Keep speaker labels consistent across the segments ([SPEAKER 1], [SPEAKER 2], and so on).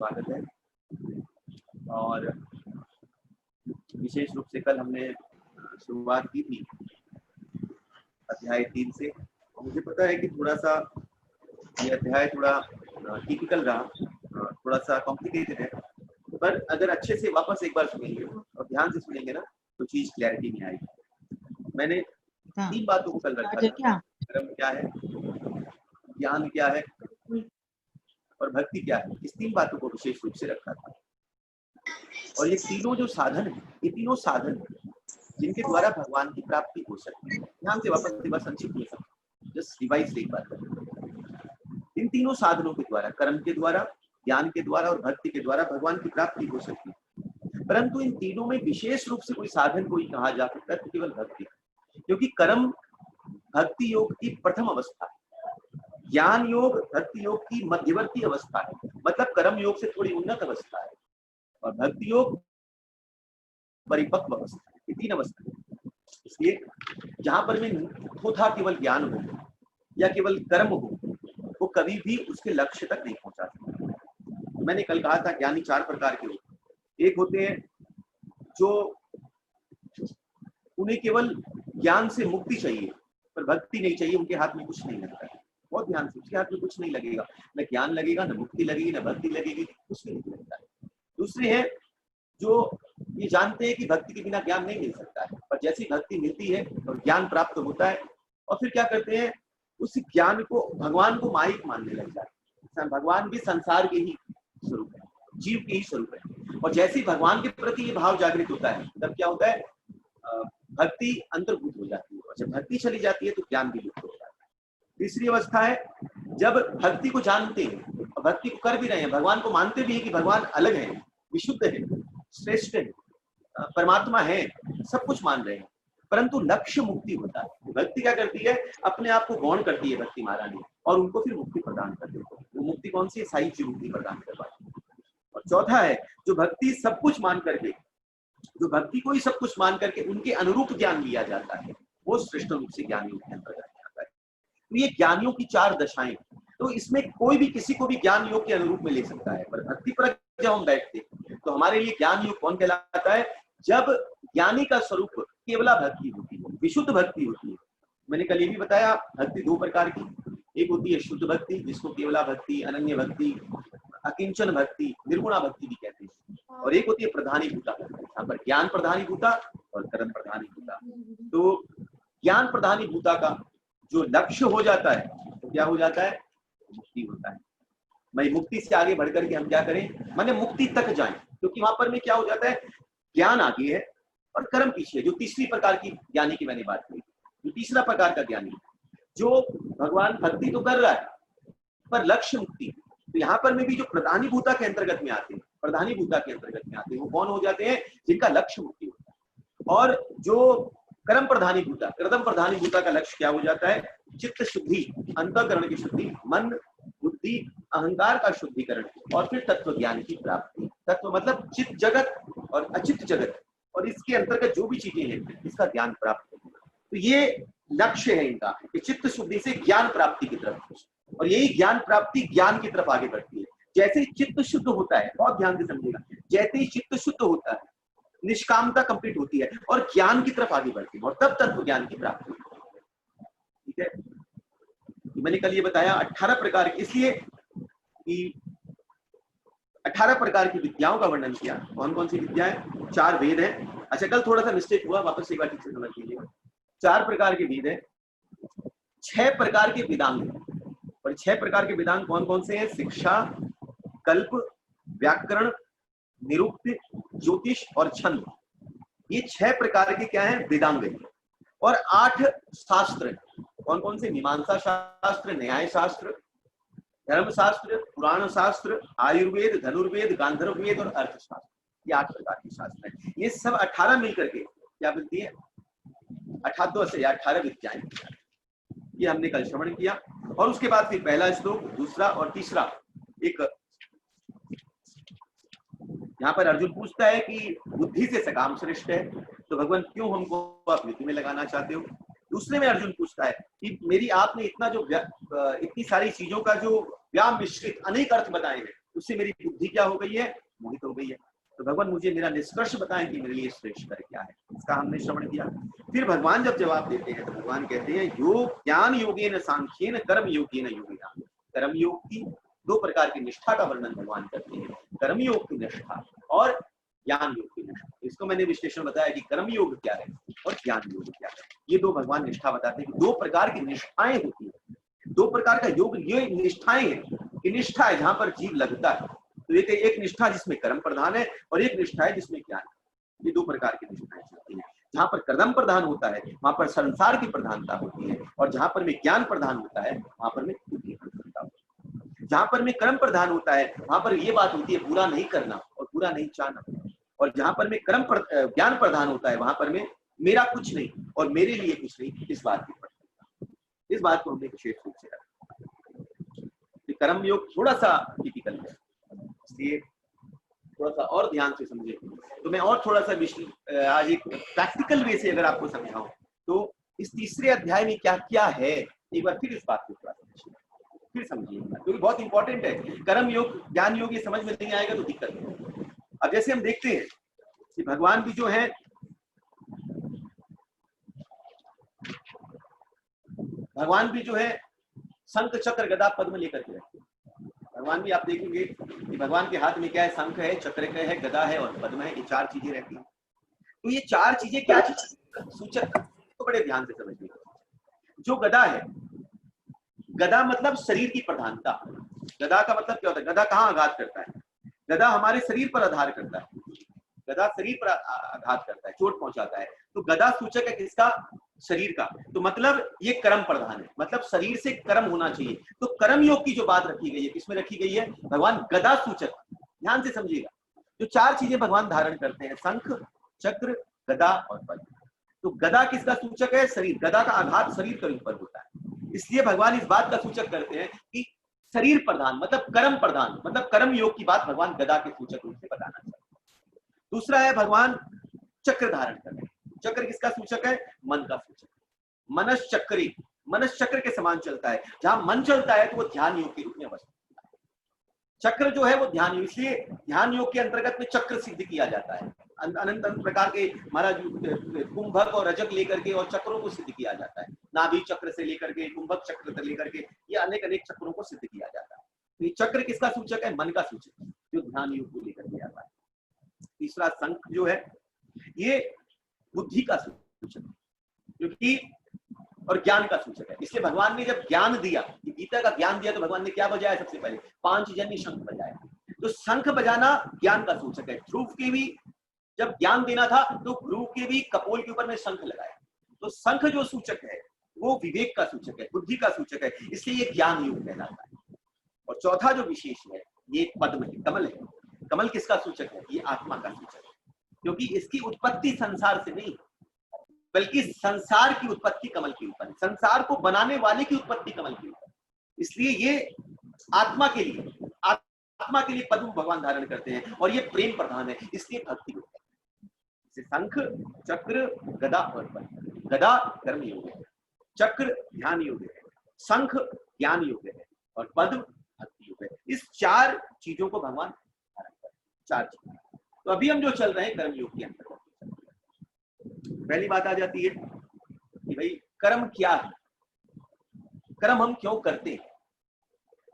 [SPEAKER 1] स्वागत है। और विशेष रूप से कल हमने शुरुआत की थी अध्याय 3 से। मुझे पता है कि थोड़ा सा ये अध्याय थोड़ा टिपिकल रहा, थोड़ा सा कॉम्प्लिकेटेड है, पर अगर अच्छे से वापस एक बार सुनेंगे और ध्यान से सुनेंगे ना तो चीज क्लैरिटी में आएगी। मैंने 3 बातों को कल रखा था। कर्म क्या है, ज्ञान क्या है और भक्ति क्या है। इस 3 बातों को विशेष रूप से रखा था। और ये तीनों जो साधन है, ये तीनों साधन जिनके द्वारा भगवान की प्राप्ति हो सकती है। ध्यान से वापस एक बार संक्षिप्त में जस्ट रिवाइज एक बार करें। इन तीनों साधनों के द्वारा, कर्म के द्वारा, ज्ञान के द्वारा और भक्ति के द्वारा भगवान की प्राप्ति हो सकती है। परंतु इन तीनों में विशेष रूप से कोई साधन कोई कहा जा सकता है तो केवल भक्ति, क्योंकि कर्म भक्ति योग की प्रथम अवस्था है, ज्ञान योग भक्ति योग की मध्यवर्ती अवस्था है, मतलब कर्म योग से थोड़ी उन्नत अवस्था है, और भक्ति योग परिपक्व अवस्था है। ये 3 अवस्था है। इसलिए जहां पर में होता केवल ज्ञान हो या केवल कर्म हो, वो कभी भी उसके लक्ष्य तक नहीं पहुंचा सकता। मैंने कल कहा था ज्ञानी 4 प्रकार के होते हैं। एक होते हैं जो उन्हें केवल ज्ञान से मुक्ति चाहिए पर भक्ति नहीं चाहिए, उनके हाथ में कुछ नहीं लगता है। बहुत ध्यान से, उसके हाथ में कुछ नहीं लगेगा, न ज्ञान लगेगा, न मुक्ति लगेगी, न भक्ति लगेगी, कुछ नहीं लगता है। दूसरे हैं जो ये जानते हैं कि भक्ति के बिना ज्ञान नहीं मिल सकता है, पर जैसी भक्ति मिलती है और ज्ञान प्राप्त होता है, और फिर क्या करते हैं, उस ज्ञान को भगवान को माइक मानने लग जाते हैं। भगवान भी संसार के ही स्वरूप है, जीव के ही स्वरूप है, और जैसे ही भगवान के प्रति ये भाव जागृत होता है तब क्या होता है, भक्ति अंतर्भूत हो जाती है, और जब भक्ति चली जाती है तो ज्ञान भी लुप्त हो जाता है। तीसरी अवस्था है जब भक्ति को जानते हैं और भक्ति को कर भी रहे हैं, भगवान को मानते भी हैं कि भगवान अलग है, विशुद्ध है, श्रेष्ठ है, परमात्मा है, सब कुछ मान रहे हैं, परंतु लक्ष्य मुक्ति होता है। भक्ति क्या करती है, अपने आप को गौण करती है भक्ति महारानी, और उनको फिर मुक्ति प्रदान कर देती है। वो मुक्ति कौन सी है, साहित्य मुक्ति प्रदान करवाती है। और चौथा है जो भक्ति सब कुछ मान करके, जो भक्ति को ही सब कुछ मान करके उनके अनुरूप ज्ञान लिया जाता है, वो श्रेष्ठ रूप से ज्ञान योग के अंतर्गत आता है। तो ये ज्ञानियों की 4 दशाएं, तो इसमें कोई भी किसी को भी ज्ञान योग के अनुरूप में ले सकता है। पर भक्ति पर जब हम बैठते तो हमारे लिए ज्ञान योग कौन कहलाता है, जब ज्ञानी का स्वरूप केवला भक्ति होती है, विशुद्ध भक्ति होती है। मैंने कल ये भी बताया भक्ति 2 प्रकार की, एक होती है शुद्ध भक्ति जिसको केवला भक्ति, अनन्य भक्ति, अकिंचन भक्ति, निर्गुणा भक्ति भी कहते हैं, और एक होती है प्रधानीभूता भक्ति। यहाँ पर ज्ञान प्रधानीभूता और कर्म प्रधानीभूता। तो ज्ञान प्रधानीभूता का जो लक्ष्य हो जाता है तो क्या हो जाता है, मुक्ति होता है। मैं मुक्ति से आगे बढ़कर के हम क्या करें, माने मुक्ति तक जाएं, क्योंकि वहां पर में क्या हो जाता है, ज्ञान आगे है और कर्म पीछे है। जो तीसरी प्रकार की ज्ञानी की मैंने बात की, जो तीसरा प्रकार का ज्ञानी जो भगवान भक्ति तो कर रहा है पर लक्ष्य मुक्ति, तो यहाँ पर में भी जो प्रधानीभूता के अंतर्गत में आते हैं, प्रधानीभूता के अंतर्गत में आते हैं, वो कौन हो जाते हैं, जिनका लक्ष्य मुक्ति होता है। और जो कर्म प्रधानीभूता, कर्म प्रधानीभूता का लक्ष्य क्या हो जाता है, चित्त शुद्धि, अंतःकरण की शुद्धि, मन बुद्धि अहंकार का शुद्धिकरण, और फिर तत्व ज्ञान की प्राप्ति। तत्व मतलब चित्त जगत और अचित्त जगत, और इसके अंतर्गत जो भी चीजें हैं इसका ज्ञान प्राप्त होगा। तो ये लक्ष्य है इनका कि चित्त शुद्धि से ज्ञान प्राप्ति की तरफ, और यही ज्ञान प्राप्ति ज्ञान की तरफ आगे बढ़ती है। जैसे ही चित्त शुद्ध होता है, बहुत ध्यान से समझिएगा, जैसे ही चित्त शुद्ध होता है निष्कामता कंप्लीट होती है और ज्ञान की तरफ आगे बढ़ती है, और तब तत्व ज्ञान की प्राप्ति। ठीक है, मैंने कल ये बताया 18 प्रकार की, इसलिए कि 18 प्रकार की विद्याओं का वर्णन किया। कौन कौन सी विद्याएं, 4 वेद हैं। अच्छा कल थोड़ा सा मिस्टेक हुआ, वापस एक बार ठीक से समझ लीजिए। 4 प्रकार के वेद है, 6 प्रकार के वेदांग हैं, और 6 प्रकार के वेदांग कौन कौन से हैं, शिक्षा, कल्प, व्याकरण, निरुक्ति, ज्योतिष और छंद। ये 6 प्रकार के क्या है, वेदांग हैं। और 8 शास्त्र, कौन कौन से, मीमांसा शास्त्र, न्याय शास्त्र, धर्म शास्त्र, पुराण शास्त्र, आयुर्वेद, धनुर्वेद, गांधर्व वेद और अर्थशास्त्र। ये 8 प्रकार के शास्त्र हैं। ये सब 18 मिलकर के क्या बनती है, 18 विद्याएं। ये हमने कल श्रवण किया, और उसके बाद फिर पहला श्लोक, दूसरा और तीसरा। एक यहाँ पर अर्जुन पूछता है कि बुद्धि से सकाम श्रेष्ठ है, तो भगवान क्यों हमको आप नीति में लगाना चाहते हो। दूसरे में अर्जुन पूछता है कि मेरी आपने इतना जो इतनी सारी चीजों का जो व्याम मिश्रित अनेक अर्थ बताए हैं, उससे मेरी बुद्धि क्या हो गई है, मोहित हो गई है। तो भगवान मुझे मेरा निष्कर्ष बताएं कि मेरे लिए श्रेष्ठ कर क्या है, इसका हमने श्रवण किया। फिर भगवान जब जवाब देते हैं तो भगवान कहते हैं योग ज्ञान योगेन सांख्येन कर्म योगेन योगिना। कर्म योग की दो प्रकार की निष्ठा का वर्णन भगवान करते हैं, कर्म योग की निष्ठा और ज्ञान योग की निष्ठा। इसको मैंने विश्लेषण बताया कि कर्म योग क्या है और ज्ञान योग क्या है। ये दो भगवान निष्ठा बताते हैं कि दो प्रकार की निष्ठाएं होती है, दो प्रकार का योग, ये निष्ठाएं हैं कि निष्ठा है जहां पर जीव लगता है, तो एक निष्ठा जिसमें कर्म प्रधान है और एक निष्ठा है जिसमें ज्ञान। ये दो प्रकार की निष्ठाएं चलती हैं। जहां पर कर्म प्रधान होता है वहां पर संसार की प्रधानता होती है, और जहां पर में ज्ञान प्रधान होता है वहां पर में बुद्धि प्रधानता होती है। जहां पर में कर्म प्रधान होता है वहां पर ये बात होती है बुरा नहीं करना और बुरा नहीं चाहना, और जहां पर में ज्ञान प्रधान होता है वहां पर में मेरा कुछ नहीं और मेरे लिए कुछ नहीं, इस बात की प्रधानता। इस बात को हमने विशेष रूप से रखा। कर्म योग थोड़ा सा टिपिकल है, इसलिए थोड़ा सा और ध्यान से समझे। तो मैं और थोड़ा सा आज एक प्रैक्टिकल वे से अगर आपको समझाऊं तो इस तीसरे अध्याय में क्या क्या है, एक बार फिर इस बात को थोड़ा समझिए, फिर समझिए, क्योंकि बहुत इंपॉर्टेंट है। कर्म योग ज्ञान योग ये समझ में नहीं आएगा तो दिक्कत है। अब जैसे हम देखते हैं कि भगवान भी जो है शंख चक्र गदा पद्म लेकर के रहते हैं। भगवान भी आप देखेंगे कि भगवान के हाथ में क्या है, शंख है, चक्र है, गदा है और पद्म है, ये चार चीजें रहती हैं। तो ये चार चीजें क्या सूचक तो बड़े ध्यान से समझिए। जो गदा है, गदा मतलब शरीर की प्रधानता। गदा का मतलब क्या होता है, गदा कहाँ आघात करता है, गदा हमारे शरीर पर आधार करता है, गदा शरीर पर आघात करता है, चोट पहुंचाता है। तो गदा सूचक है किसका, शरीर का। तो मतलब ये कर्म प्रधान है, मतलब शरीर से कर्म होना चाहिए। तो कर्म योग की जो बात रखी गई है किसमें रखी गई है, भगवान गदा सूचक। ध्यान से समझिएगा, जो चार चीजें भगवान धारण करते हैं, शंख चक्र गदा और पद्म। तो गदा किसका सूचक है, शरीर। गदा का आघात शरीर के ऊपर होता है, इसलिए भगवान इस बात का सूचक करते हैं कि शरीर प्रधान मतलब कर्म प्रधान, मतलब कर्म योग की बात भगवान गदा के सूचक रूप से बताना चाहते हैं। दूसरा है भगवान चक्र धारण करते हैं। चक्र किसका सूचक है, मन का सूचक। मनस चक्री, मनस चक्र के समान चलता है, जहां मन चलता है तो वो ध्यान योग के रूप में अवस्थित होता है। चक्र जो है वो ध्यान योग, इसलिए ध्यान योग के अंतर्गत में चक्र सिद्ध किया जाता है। अनंत अनंत प्रकार के महाराज कुंभक और रजक लेकर के और चक्रों को सिद्ध किया जाता है। नाभि चक्र से लेकर के कुंभक चक्र से लेकर के ये अनेक अनेक चक्रों को सिद्ध किया जाता है। तो ये चक्र किसका सूचक है, मन का सूचक, जो ध्यान योग को लेकर के आता है। तीसरा शंख जो है ये बुद्धि का सूचक है, क्योंकि और ज्ञान का सूचक है। इसलिए भगवान ने जब ज्ञान दिया, गीता का ज्ञान दिया, तो भगवान ने क्या बजाया, सबसे पहले पांचजन्य शंख बजाया। तो शंख बजाना ज्ञान का सूचक है। ध्रुव के भी जब ज्ञान देना था तो ध्रुव के भी कपोल के ऊपर में शंख लगाया। तो शंख जो सूचक है वो विवेक का सूचक है, बुद्धि का सूचक है, इसलिए ये ज्ञान योग कहलाता है। और चौथा जो विशेष है ये पद्म है, कमल है। कमल किसका सूचक है, ये आत्मा का सूचक है, क्योंकि इसकी उत्पत्ति संसार से नहीं बल्कि संसार की उत्पत्ति कमल के ऊपर है, संसार को बनाने वाले की उत्पत्ति कमल के ऊपर। इसलिए ये आत्मा के लिए पद्म भगवान धारण करते हैं और ये प्रेम प्रधान है, इसलिए भक्ति को शंख चक्र गदा और पद्म। गदा कर्म योग है, चक्र ध्यान योग है, शंख ज्ञान योग है और पद्म भक्ति योग है। इस चार चीजों को भगवान धारण करते हैं, चार चीजें। तो अभी हम जो चल रहे हैं कर्म योग के अंतर्गत, पहली बात आ जाती है कि भाई कर्म क्या है, कर्म हम क्यों करते हैं।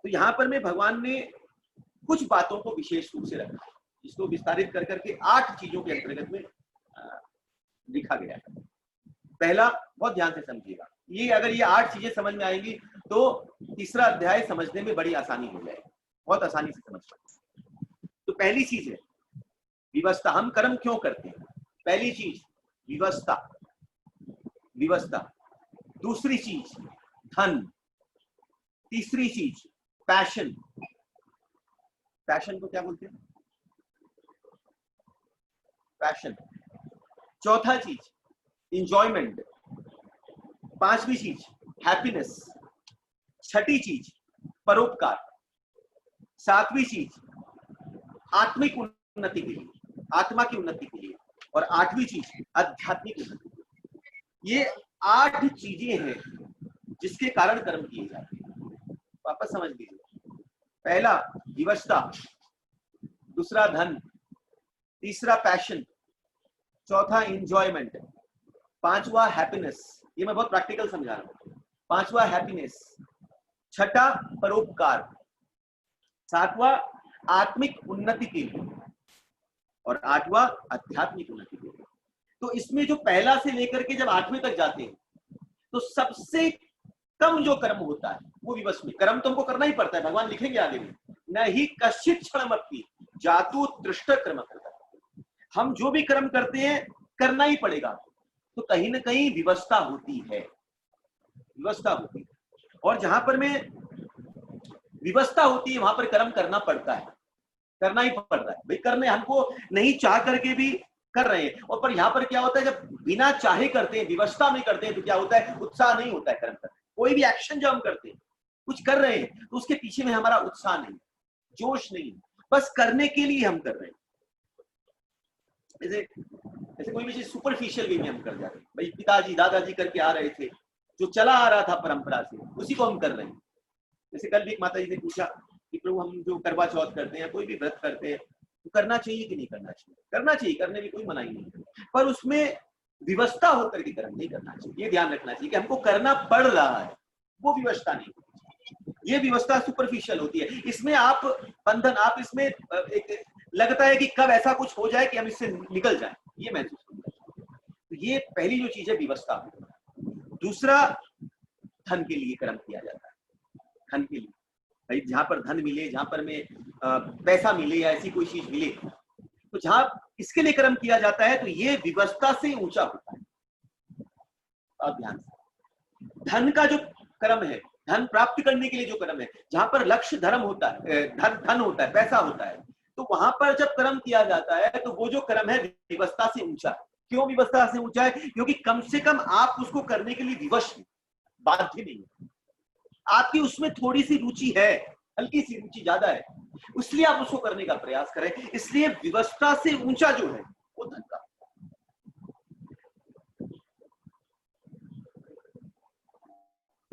[SPEAKER 1] तो यहां पर में भगवान ने कुछ बातों को विशेष रूप से रखा, इसको विस्तारित कर करके 8 चीजों के अंतर्गत में लिखा गया है। पहला, बहुत ध्यान से समझिएगा, ये अगर ये 8 चीजें समझ में आएंगी तो तीसरा अध्याय समझने में बड़ी आसानी हो जाएगी, बहुत आसानी से समझ पाएंगे। तो पहली चीज है विवस्था, हम कर्म क्यों करते हैं। पहली चीज विवस्था, विवस्था। दूसरी चीज धन। तीसरी चीज पैशन, पैशन को क्या बोलते हैं, पैशन। चौथा चीज इंजॉयमेंट। पांचवी चीज हैप्पीनेस। छठी चीज परोपकार। सातवीं चीज आत्मिक उन्नति के लिए, आत्मा की उन्नति के लिए। और आठवीं चीज आध्यात्मिक उन्नति। ये 8 चीजें हैं जिसके कारण कर्म किए जाते हैं। वापस समझ लीजिए, पहला विवस्था, दूसरा धन, तीसरा पैशन, चौथा इंजॉयमेंट, पांचवा हैप्पीनेस, ये मैं बहुत प्रैक्टिकल समझा रहा हूं, पांचवा हैप्पीनेस, छठा परोपकार, सातवां आत्मिक उन्नति के लिए और आठवां आध्यात्मिक उन्नति के लिए। तो इसमें जो पहला से लेकर के जब आठवें तक जाते हैं तो सबसे कम जो कर्म होता है वो विवश में, कर्म तो हमको करना ही पड़ता है, भगवान लिखेंगे आगे में, न ही कश्चित क्षणमपि जातु तृष्ट कर्म करता है। हम जो भी कर्म करते हैं करना ही पड़ेगा, तो कहीं ना कहीं विवशता होती है, विवशता होती है। और जहां पर में विवशता होती है वहां पर कर्म करना पड़ता है, करना ही पड़ता है भाई, करने हमको नहीं चाह करके भी कर रहे हैं। और पर यहाँ पर क्या होता है, जब बिना चाहे करते हैं, विवशता में करते हैं, तो क्या होता है, उत्साह नहीं होता है कर्म करने। कोई भी एक्शन जब हम करते हैं, कुछ कर रहे हैं, तो उसके पीछे में हमारा उत्साह नहीं, जोश नहीं, बस करने के लिए हम कर रहे हैं। जैसे जैसे कोई भी चीज सुपरफिशियल वे में हम कर जाते हैं, भाई पिताजी दादाजी करके आ रहे थे, जो चला आ रहा था परंपरा से, उसी को हम कर रहे हैं। जैसे कल भी एक माता जी ने पूछा कि प्रभु हम जो करवा चौथ करते हैं, कोई भी व्रत करते हैं, तो करना चाहिए कि नहीं करना चाहिए? करना चाहिए, करने में कोई मनाही नहीं, पर उसमें विवशता होकर के कर्म नहीं करना चाहिए। ये ध्यान रखना चाहिए कि हमको करना पड़ रहा है, वो विवशता नहीं। ये विवशता सुपरफिशियल होती है, इसमें आप बंधन, आप इसमें एक लगता है कि कब ऐसा कुछ हो जाए कि हम इससे निकल जाएं, ये महसूस होता है। तो ये पहली जो चीज है विवशता। दूसरा, धन के लिए कर्म किया जाता है, धन के लिए, भाई जहां पर धन मिले, जहां पर में पैसा मिले या ऐसी कोई चीज मिले, तो जहां इसके लिए कर्म किया जाता है तो ये विवशता से ऊंचा होता है। अब ध्यान से, धन का जो कर्म है, धन प्राप्त करने के लिए जो कर्म है, जहां पर लक्ष्य धर्म होता है, धन होता है, पैसा होता है, तो वहां पर जब कर्म किया जाता है तो वो जो कर्म है विवशता से ऊंचा। क्यों विवशता से ऊंचा है? क्योंकि कम से कम आप उसको करने के लिए विवश हैं, बाध्य नहीं है, आपकी उसमें थोड़ी सी रुचि है, हल्की सी रुचि ज्यादा है, इसलिए आप उसको करने का प्रयास करें। इसलिए विवशता से ऊंचा जो है वो धन का।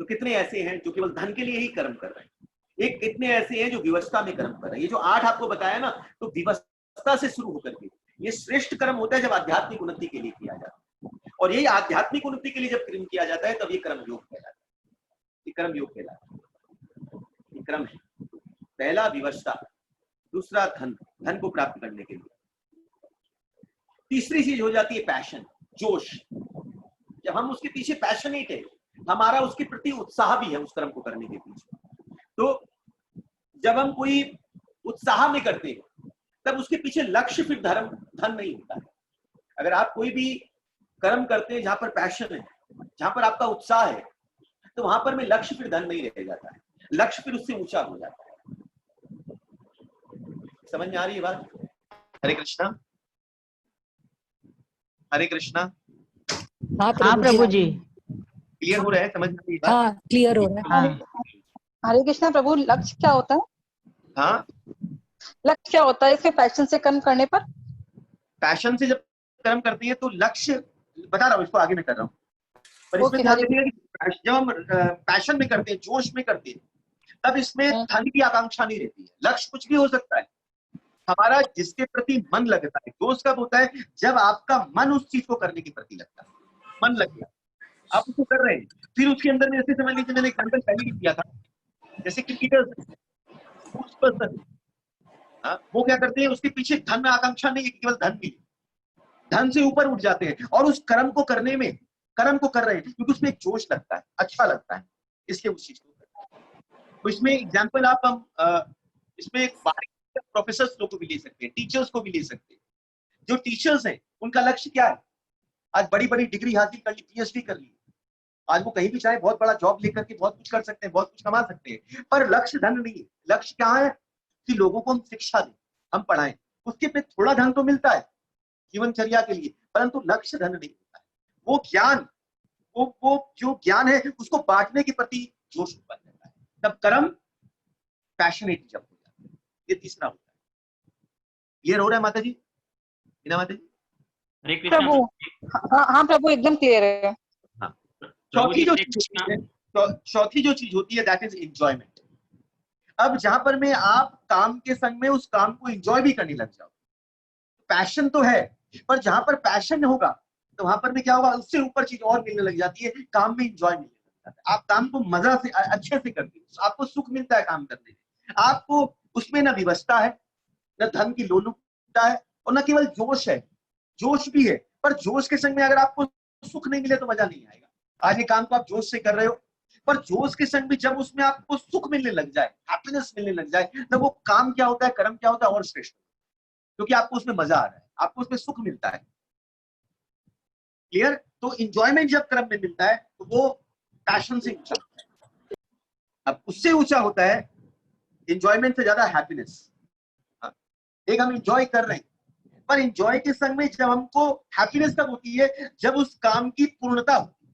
[SPEAKER 1] तो कितने ऐसे हैं जो केवल धन के लिए ही कर्म कर रहे हैं, एक कितने ऐसे हैं जो विवशता में कर्म कर रहे हैं। ये जो 8 आपको बताया ना, तो विवशता से शुरू होकर के ये श्रेष्ठ कर्म होता है जब आध्यात्मिक उन्नति के लिए किया जाता है, और यही आध्यात्मिक उन्नति के लिए जब कर्म किया जाता है तब ये कर्म योग कहलाता है। ये कर्म योग कहलाता है, ये क्रम है। पहला विवशता, दूसरा धन, धन को प्राप्त करने के लिए, तीसरी चीज हो जाती है पैशन, जोश। जब हम उसके पीछे पैशनेट है, हमारा उसके प्रति उत्साह भी है उस कर्म को करने के पीछे, तो जब हम कोई उत्साह में करते हैं तब उसके पीछे लक्ष्य फिर धन नहीं होता है। अगर आप कोई भी कर्म करते हैं जहां पर पैशन है, जहां पर आपका उत्साह है, तो वहां पर में लक्ष्य फिर धन नहीं रह जाता है, लक्ष्य फिर उससे ऊंचा हो जाता है। समझ में आ रही है बात? हरे कृष्णा, हरे कृष्णा।
[SPEAKER 2] हाँ प्रभु जी,
[SPEAKER 1] क्लियर हो रहा है? समझ में आ रही है?
[SPEAKER 2] हाँ क्लियर हो रहा है।
[SPEAKER 3] हरे कृष्णा प्रभु, लक्ष्य क्या होता है?
[SPEAKER 1] हाँ,
[SPEAKER 3] लक्ष्य क्या होता है इसके पैशन से कर्म करने पर?
[SPEAKER 1] पैशन से जब कर्म करती है तो लक्ष्य बता रहा हूँ, इसको आगे मैं कर रहा हूँ, पर इसमें ध्यान रखिएगा कि जब हम पैशन में करते हैं, जोश में करते हैं, तब इसमें धन की आकांक्षा नहीं रहती है। लक्ष्य कुछ भी हो सकता है, हमारा जिसके प्रति मन लगता है। जोश कब होता है? जब आपका मन उस चीज को करने के प्रति लगता है, मन लग गया, आप उसको कर रहे हैं, फिर उसके अंदर में ऐसे समझ लीजिए, मैंने एग्जाम्पल पहले भी दिया था, जैसे क्रिकेटर्स, वो क्या करते हैं, उसके पीछे धन आकांक्षा नहीं, केवल धन मिले, धन से ऊपर उठ जाते हैं और उस कर्म को करने में, कर्म को कर रहे हैं क्योंकि उसमें एक जोश लगता है, अच्छा लगता है, इसलिए उस चीज को करते हैं। तो इसमें एग्जाम्पल आप हम इसमें एक प्रोफेसर्स लोग को भी ले सकते हैं, टीचर्स को भी ले सकते हैं। जो टीचर्स हैं उनका लक्ष्य क्या है? आज बड़ी बड़ी डिग्री हासिल कर ली, पीएचडी कर ली, आज वो कहीं भी चाहे बहुत बड़ा जॉब लेकर के बहुत कुछ कर सकते हैं, बहुत कुछ कमा सकते हैं, पर लक्ष्य धन नहीं है। लक्ष्य क्या है कि लोगों को हम शिक्षा दें, हम पढ़ाएं, उसके पे थोड़ा धन तो मिलता है जीवनचर्या के लिए, परंतु लक्ष्य धन नहीं होता है। वो ज्ञान, वो जो ज्ञान है उसको बांटने के प्रति जोश उत्पन्न रहता है, तब कर्म पैशनेट जब हो जाता है। ये तीसरा होता है। क्लियर हो रहा है माता जी? बिना माता जी?
[SPEAKER 4] हरे कृष्णा
[SPEAKER 3] प्रभु। हाँ प्रभु, एकदम क्लियर है।
[SPEAKER 1] चौथी जो चीज होती है दैट इज एंजॉयमेंट। अब जहां पर में आप काम के संग में उस काम को एंजॉय भी करने लग जाओ, पैशन तो है, पर जहां पर पैशन होगा तो वहां पर में क्या होगा, उससे ऊपर चीज और मिलने लग जाती है, काम में एंजॉय मिलने लग जाता है। आप काम को मजा से अच्छे से करते हो, आपको सुख मिलता है काम करने में, आपको उसमें न विवशता है, न धन की लोलुपता है, और न केवल जोश है, जोश भी है, पर जोश के संग में अगर आपको सुख नहीं मिले तो मजा नहीं आएगा। आज ये काम को आप जोश से कर रहे हो, पर जोश के संग में जब उसमें आपको सुख मिलने लग जाए, हैप्पीनेस मिलने लग जाए, तब वो काम क्या होता है, कर्म क्या होता है, और श्रेष्ठ, क्योंकि आपको उसमें मजा आ रहा है, आपको उसमें सुख मिलता है। क्लियर? तो इंजॉयमेंट जब कर्म में मिलता है तो वो पैशन से ऊंचा होता है। अब उससे ऊंचा होता है इंजॉयमेंट से ज्यादा हैप्पीनेस। एक हम इंजॉय कर रहे हैं, पर इंजॉय के संग में जब हमको हैप्पीनेस तब होती है जब उस काम की पूर्णता होती है।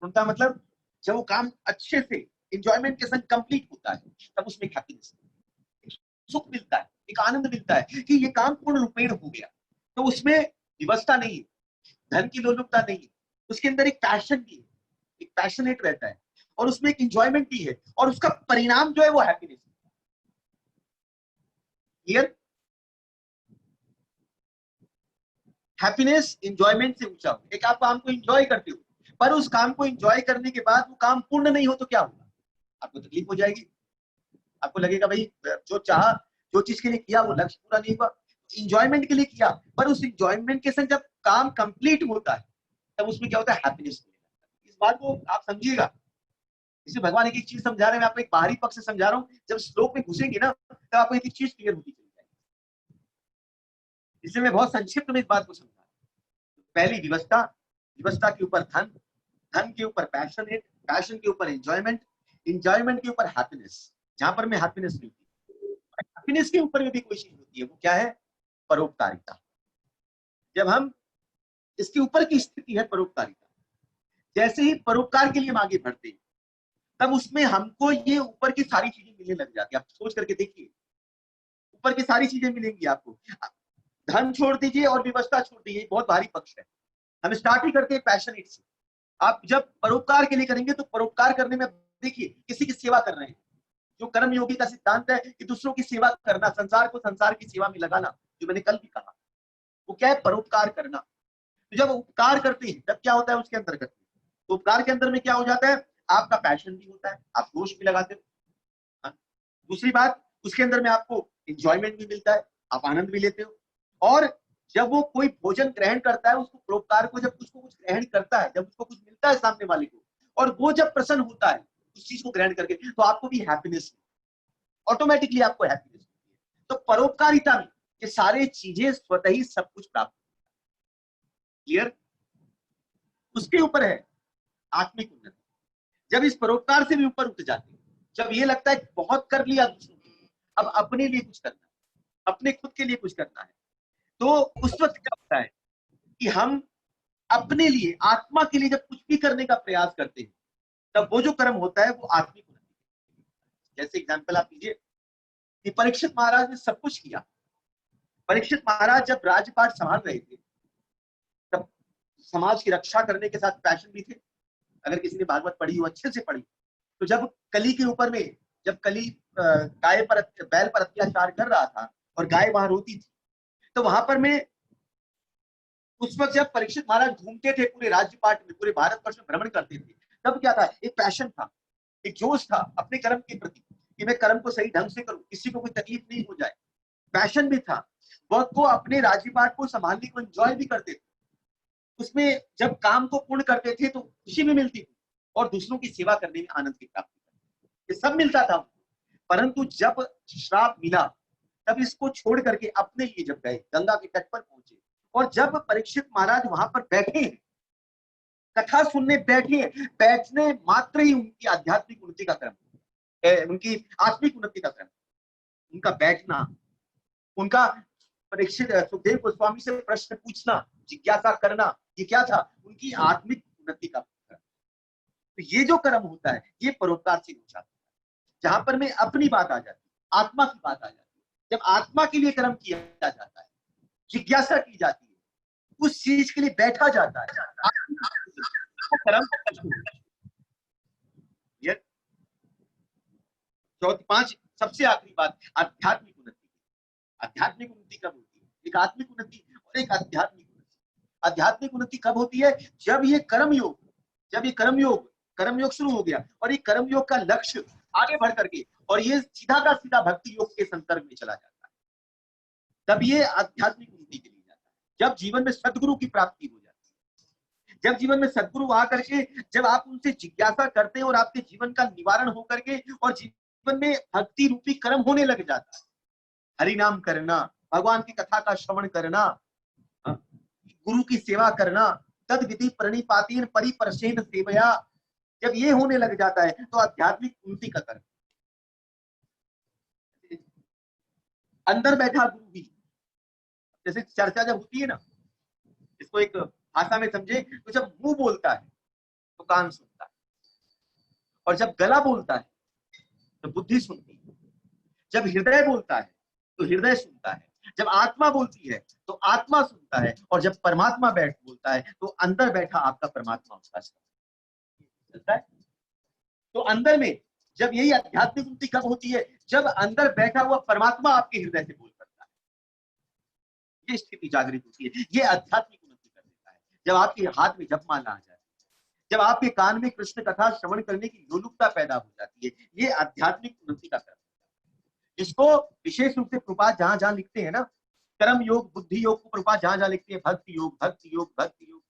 [SPEAKER 1] पूर्णता मतलब जब वो काम अच्छे से इंजॉयमेंट के संग कंप्लीट होता है, तब उसमें हैप्पीनेस, सुख मिलता है, एक आनंद मिलता है कि ये काम पूर्ण रूपेण हो गया। तो उसमें विवशता नहीं है, धन की लोलुपता नहीं है, उसके अंदर एक पैशन भी है, एक पैशनेट रहता है, और उसमें एक एंजॉयमेंट भी है, और उसका परिणाम जो है वो हैप्पीनेस है। क्लियर? हैप्पीनेस एंजॉयमेंट से ऊंचा हो। एक आप काम को एंजॉय करते हो, पर उस काम को एंजॉय करने के बाद वो काम पूर्ण नहीं हो तो क्या होगा, आपको तकलीफ हो जाएगी, आपको लगेगा भाई जो चाह, जो चीज के लिए किया वो लक्ष्य पूरा नहीं हुआ, इंजॉयमेंट के लिए किया, पर उस इंजॉयमेंट के संग जब काम कंप्लीट होता है तब उसमें क्या होता है, हैप्पीनेस। इस बात को आप समझिएगा, इसे भगवान एक एक चीज समझा रहे हैं, मैं आपको एक बाहरी पक्ष से समझा रहा हूँ, जब श्लोक में घुसेंगे ना तब आपको एक एक चीज क्लियर होती चली जाएगी। इसलिए मैं बहुत संक्षिप्त में इस बात को समझा रहा हूं। पहली विवशता, विवशता के ऊपर धन, धन के ऊपर पैशनेट, पैशन के ऊपर एंजॉयमेंट, एंजॉयमेंट के ऊपर हैप्पीनेस, जहां पर में हैप्पीनेस मिलती है। हैप्पीनेस के ऊपर में भी कोई चीज होती है, वो क्या है, परोपकारिता। जब हम, इसके ऊपर की स्थिति है परोपकारिता, जैसे ही परोपकार के लिए हम आगे बढ़ते हैं तब उसमें हमको ये ऊपर की सारी चीजें मिलने लग जाती है। आप सोच करके देखिए, ऊपर की सारी चीजें मिलेंगी आपको। धन छोड़ दीजिए और विवशता छोड़ दीजिए, बहुत भारी पक्ष है। हम स्टार्ट ही करते हैं पैशनेट से। आप जब परोपकार के लिए करेंगे तो परोपकार करने में देखिए किसी की सेवा कर रहे हैं, जो कर्म योगी का सिद्धांत है कि दूसरों की सेवा करना, संसार को संसार की सेवा में लगाना, जो मैंने कल भी कहा, वो क्या है, परोपकार करना। तो जब उपकार करते हैं तब क्या होता है उसके अंतर्गत, तो उपकार के अंदर में क्या हो जाता है, आपका पैशन भी होता है, आप दोष भी लगाते हो। हाँ? दूसरी बात, उसके अंदर में आपको एंजॉयमेंट भी मिलता है, आप आनंद भी लेते हो। और जब वो कोई भोजन ग्रहण करता है, उसको परोपकार को जब उसको कुछ ग्रहण करता है, जब उसको कुछ मिलता है सामने वाले को, और वो जब प्रसन्न होता है उस चीज को ग्रहण करके, तो आपको भी हैप्पीनेस, ऑटोमेटिकली आपको हैप्पीनेस होती है। तो परोपकारिता में ये सारे चीजें स्वतः ही सब कुछ प्राप्त। क्लियर? उसके ऊपर है आत्मिक उन्नति। जब इस परोपकार से भी ऊपर उठ जाते हैं, जब ये लगता है बहुत कर लिया, अब अपने लिए कुछ करना है, अपने खुद के लिए कुछ करना है, तो उस वक्त क्या होता है कि हम अपने लिए, आत्मा के लिए जब कुछ भी करने का प्रयास करते हैं, तब वो जो कर्म होता है वो आत्मिक उन्नति। जैसे एग्जाम्पल आप लीजिए कि परीक्षित महाराज ने सब कुछ किया। परीक्षित महाराज जब राज्यपाट संभाल रहे थे तब समाज की रक्षा करने के साथ पैशन भी थे। अगर किसी ने भागवत पढ़ी हो, अच्छे से पढ़ी, तो जब कली के ऊपर में, जब कली गाय पर, बैल पर अत्याचार कर रहा था और गाय वहां रोती थी, तो वहां पर में उस वक्त जब परीक्षित महाराज घूमते थे पूरे राज्यपाट में, पूरे भारतवर्ष में भ्रमण करते थे, तब क्या था, एक पैशन था, एक जोश था अपने कर्म के प्रति कि मैं कर्म को सही ढंग से करूं, किसी को कोई तकलीफ नहीं हो जाए। पैशन भी था, वह को अपने राज्यपाट को संभालने को एंजॉय भी करते थे। उसमें जब काम को पूर्ण करते थे तो खुशी भी मिलती थी, और दूसरों की सेवा करने में आनंद की प्राप्ति, ये सब मिलता था। परंतु जब श्राप मिला तब इसको छोड़ करके अपने लिए जब गए, गंगा के तट पर पहुंचे, और जब परीक्षित महाराज वहां पर बैठे, कथा सुनने बैठे, बैठने मात्र ही उनकी आध्यात्मिक उन्नति का क्रम, उनकी आत्मिक उन्नति का क्रम, उनका बैठना, उनका परीक्षित सुखदेव गोस्वामी से प्रश्न पूछना, जिज्ञासा करना, ये क्या था, उनकी आत्मिक उन्नति का क्रम। तो ये जो कर्म होता है ये परोपकार से ऊंचा, जहां पर में अपनी बात आ जाती है, आत्मा की बात आ जाती है। जब आत्मा के लिए कर्म किया जाता है, जिज्ञासा की जाती है, उस चीज के लिए बैठा जाता है, कर्म। चौथी, पांच, सबसे आखिरी बात, आध्यात्मिक उन्नति। आध्यात्मिक उन्नति कब होती है? एक आत्मिक उन्नति और एक आध्यात्मिक उन्नति। आध्यात्मिक उन्नति कब होती है? जब ये कर्म योग शुरू हो गया और ये कर्म योग का लक्ष्य आगे बढ़ करके और ये सीधा का सीधा भक्ति योग के संदर्भ में चला जाता है, तब ये आध्यात्मिक उन्नति के लिए जाता है। जब जीवन में सदगुरु की प्राप्ति हो जाती है, जब जीवन में सदगुरु आ करके जब आप उनसे जिज्ञासा करते हैं और आपके जीवन का निवारण हो करके और जीवन में भक्ति रूपी कर्म होने लग जाता है, हरि नाम करना, भगवान की कथा का श्रवण करना, गुरु की सेवा करना, तद विधि प्रणिपातीन परिपर्शेन सेवया, जब ये होने लग जाता है तो आध्यात्मिक उन्नति का कर्म। अंदर बैठा गुरु भी, जैसे चर्चा जब होती है ना, इसको एक भाषा में समझे तो जब मुंह बोलता है तो कान सुनता है, और जब गला बोलता है तो बुद्धि सुनती है, जब हृदय बोलता है तो हृदय सुनता है, जब आत्मा बोलती है तो आत्मा सुनता है, और जब परमात्मा बोलता है तो अंदर बैठा आपका परमात्मा उसका सुनता है। तो अंदर में जब यही आध्यात्मिक उन्नति कब होती है? जब अंदर बैठा हुआ परमात्मा आपके हृदय से बोल करता है, ये स्थिति जागृत होती है, ये आध्यात्मिक उन्नति कर देता है। जब आपके हाथ में जपमाला आ जाती है, जब आपके कान में कृष्ण कथा श्रवण करने की लोलुपता पैदा हो जाती है, ये आध्यात्मिक उन्नति का कर्म, जिसको विशेष रूप से प्रभुपाद जहां जहां लिखते हैं ना, कर्म योग बुद्धि योग को प्रभुपाद जहां जहां लिखते हैं भक्ति योग भक्ति योग भक्ति योग,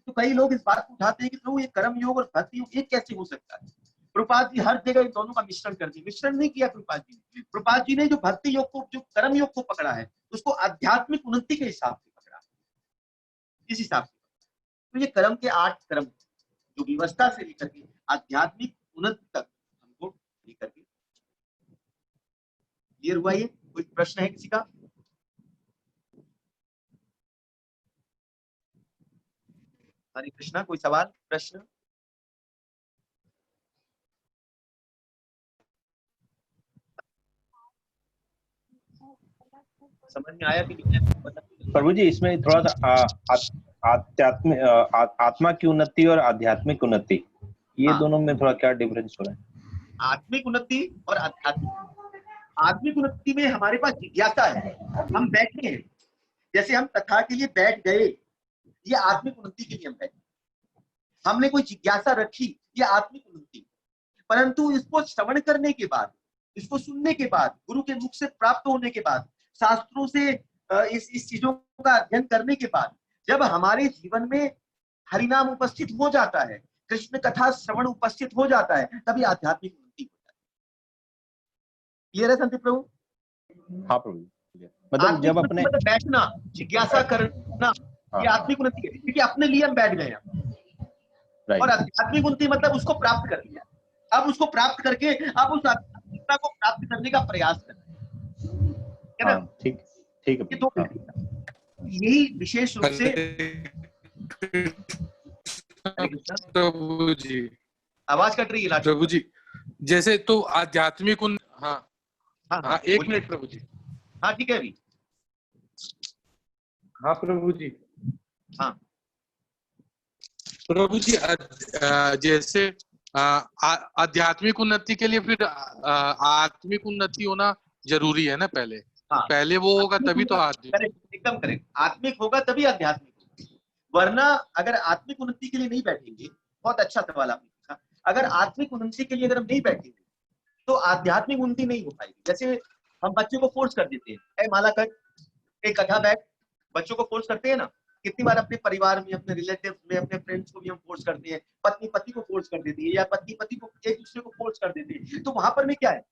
[SPEAKER 1] तो कई लोग इस बात को उठाते हैं कि प्रभु ये कर्म योग और भक्ति योग ये कैसे हो सकता है? प्रभुपाद जी हर जगह इन दोनों का मिश्रण कर दिया। मिश्रण नहीं किया प्रभुपाद जी ने। प्रभुपाद जी ने जो भक्ति योग को, जो कर्म योग को पकड़ा है, उसको आध्यात्मिक उन्नति के हिसाब से पकड़ा, इस हिसाब से। तो ये कर्म के 8 क्रम जो व्यवस्था से लेकर के आध्यात्मिक उन्नति तक हमको लेकर के क्लियर हुआ। ये कोई प्रश्न है किसी का? हरे कृष्णा, कोई सवाल प्रश्न? समझ में आया कि नहीं?
[SPEAKER 4] प्रभु जी इसमें थोड़ा सा आध्यात्मिक आत्मा की उन्नति और आध्यात्मिक उन्नति, ये दोनों में थोड़ा क्या डिफरेंस हो रहा है?
[SPEAKER 1] आत्मिक उन्नति और आत्मिक उन्नति में हमारे पास जिज्ञासा है, हम बैठे हैं, जैसे हम कथा के लिए बैठ गए, ये आत्मिक उन्नति के लिए हम बैठे, हमने कोई जिज्ञासा रखी, ये आत्मिक उन्नति। परंतु इसको श्रवण करने के बाद, इसको सुनने के बाद, गुरु के मुख से प्राप्त होने के बाद, शास्त्रों से इस चीजों का अध्ययन करने के बाद, जब हमारे जीवन में हरिनाम उपस्थित हो जाता है, कृष्ण कथा श्रवण उपस्थित हो जाता है, तभी आध्यात्मिक उन्नति हो जाती है। क्लियर है संदीप प्रभु?
[SPEAKER 4] हाँ प्रभु, मतलब जब अपने
[SPEAKER 1] मतलब बैठना, जिज्ञासा करना, ये आत्मिक उन्नति है, क्योंकि अपने लिए हम बैठ गए हैं। और आध्यात्मिक उन्नति मतलब उसको प्राप्त कर लिया, अब उसको प्राप्त करके अब उस आध्यात्मिकता को प्राप्त करने का प्रयास करना है ना? ठीक
[SPEAKER 4] ठीक है।
[SPEAKER 1] तो यही विशेष रूप से
[SPEAKER 5] प्रभु जी,
[SPEAKER 1] आवाज कट रही है
[SPEAKER 5] प्रभु जी, जैसे तो आध्यात्मिक हाँ, एक मिनट प्रभु जी।
[SPEAKER 1] हाँ ठीक है अभी।
[SPEAKER 5] हाँ प्रभु जी।
[SPEAKER 1] हाँ
[SPEAKER 5] प्रभु जी, जैसे आध्यात्मिक उन्नति के लिए फिर आत्मिक उन्नति होना जरूरी है ना पहले?
[SPEAKER 1] हाँ,
[SPEAKER 5] पहले वो होगा तभी तो आध्यात्मिक।
[SPEAKER 1] एकदम करेक्ट, आत्मिक होगा तभी आध्यात्मिक होगा, वरना अगर आत्मिक उन्नति के लिए नहीं बैठेंगे, बहुत अच्छा सवाल आपने पूछा, अगर आत्मिक उन्नति के लिए अगर हम नहीं बैठेंगे तो आध्यात्मिक उन्नति नहीं हो पाएगी। जैसे हम बच्चों को फोर्स कर देते हैं, माला कर, एक कथा बैठ, बच्चों को फोर्स करते हैं ना, कितनी बार अपने परिवार में, अपने रिलेटिव में, अपने फ्रेंड्स को भी हम फोर्स करते हैं, पत्नी पति को फोर्स कर देती है, या पत्नी पति को एक दूसरे को फोर्स कर देते हैं। तो वहां पर में क्या है,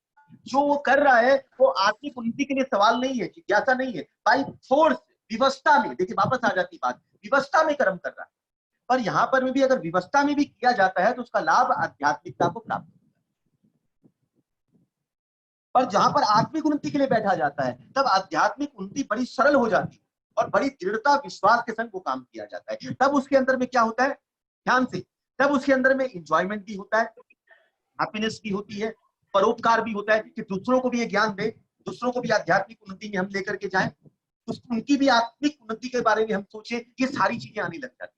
[SPEAKER 1] जो वो कर रहा है वो आत्मिक उन्नति के लिए सवाल नहीं है, जिज्ञासा नहीं है, बाई फोर्स, विवस्था में, देखिए वापस आ जाती बात, विवस्था में कर्म कर रहा है। पर यहाँ पर में भी अगर विवस्था में भी किया जाता है तो उसका लाभ आध्यात्मिकता को प्राप्त होता है। पर जहां पर आत्मिक उन्नति के लिए बैठा जाता है तब आध्यात्मिक उन्नति बड़ी सरल हो जाती है और बड़ी दृढ़ता विश्वास के संग वो काम किया जाता है। तब उसके अंदर में क्या होता है, ध्यान से, तब उसके अंदर में इंजॉयमेंट भी होता है, हैप्पीनेस भी होती है, परोपकार भी होता है कि दूसरों को भी ये ज्ञान दे, दूसरों को भी आध्यात्मिक उन्नति में हम लेकर के जाएं, उनकी भी आत्मिक उन्नति के बारे में हम सोचें, ये सारी चीजें आने लग जाती है।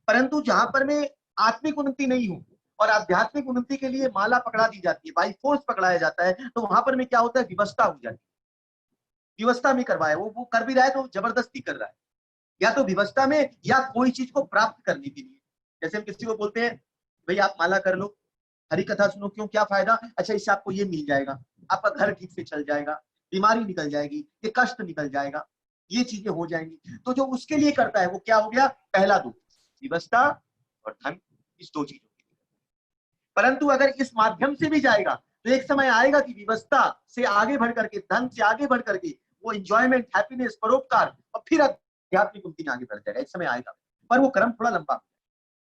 [SPEAKER 1] परंतु जहां पर में आत्मिक उन्नति नहीं हो और आध्यात्मिक उन्नति के लिए माला पकड़ा दी जाती है, बाई फोर्स पकड़ाया जाता है, तो वहां पर में क्या होता है, विवस्ता हो जाती है। विवस्ता में करवाए, वो कर भी रहा है तो जबरदस्ती कर रहा है, या तो विवस्ता में या कोई चीज को प्राप्त करने के लिए। जैसे हम किसी को बोलते हैं भाई आप माला कर लो, हरी कथा सुनो, क्यों, क्या फायदा, अच्छा इससे आपको ये मिल जाएगा, आपका घर ठीक से चल जाएगा, बीमारी निकल जाएगी, ये कष्ट निकल जाएगा, ये चीजें हो जाएंगी। तो जो उसके लिए करता है वो क्या हो गया, पहला दो, विवस्ता और धन, इस दो चीजों के लिए। परंतु अगर इस माध्यम से भी जाएगा तो एक समय आएगा कि विवस्ता से आगे बढ़ करके, धन से आगे बढ़ करके वो एंजॉयमेंट, हैप्पीनेस, परोपकार, और फिर आध्यात्मिक उन्नति में आगे बढ़ जाएगा। एक समय आएगा, पर वो क्रम थोड़ा लंबा,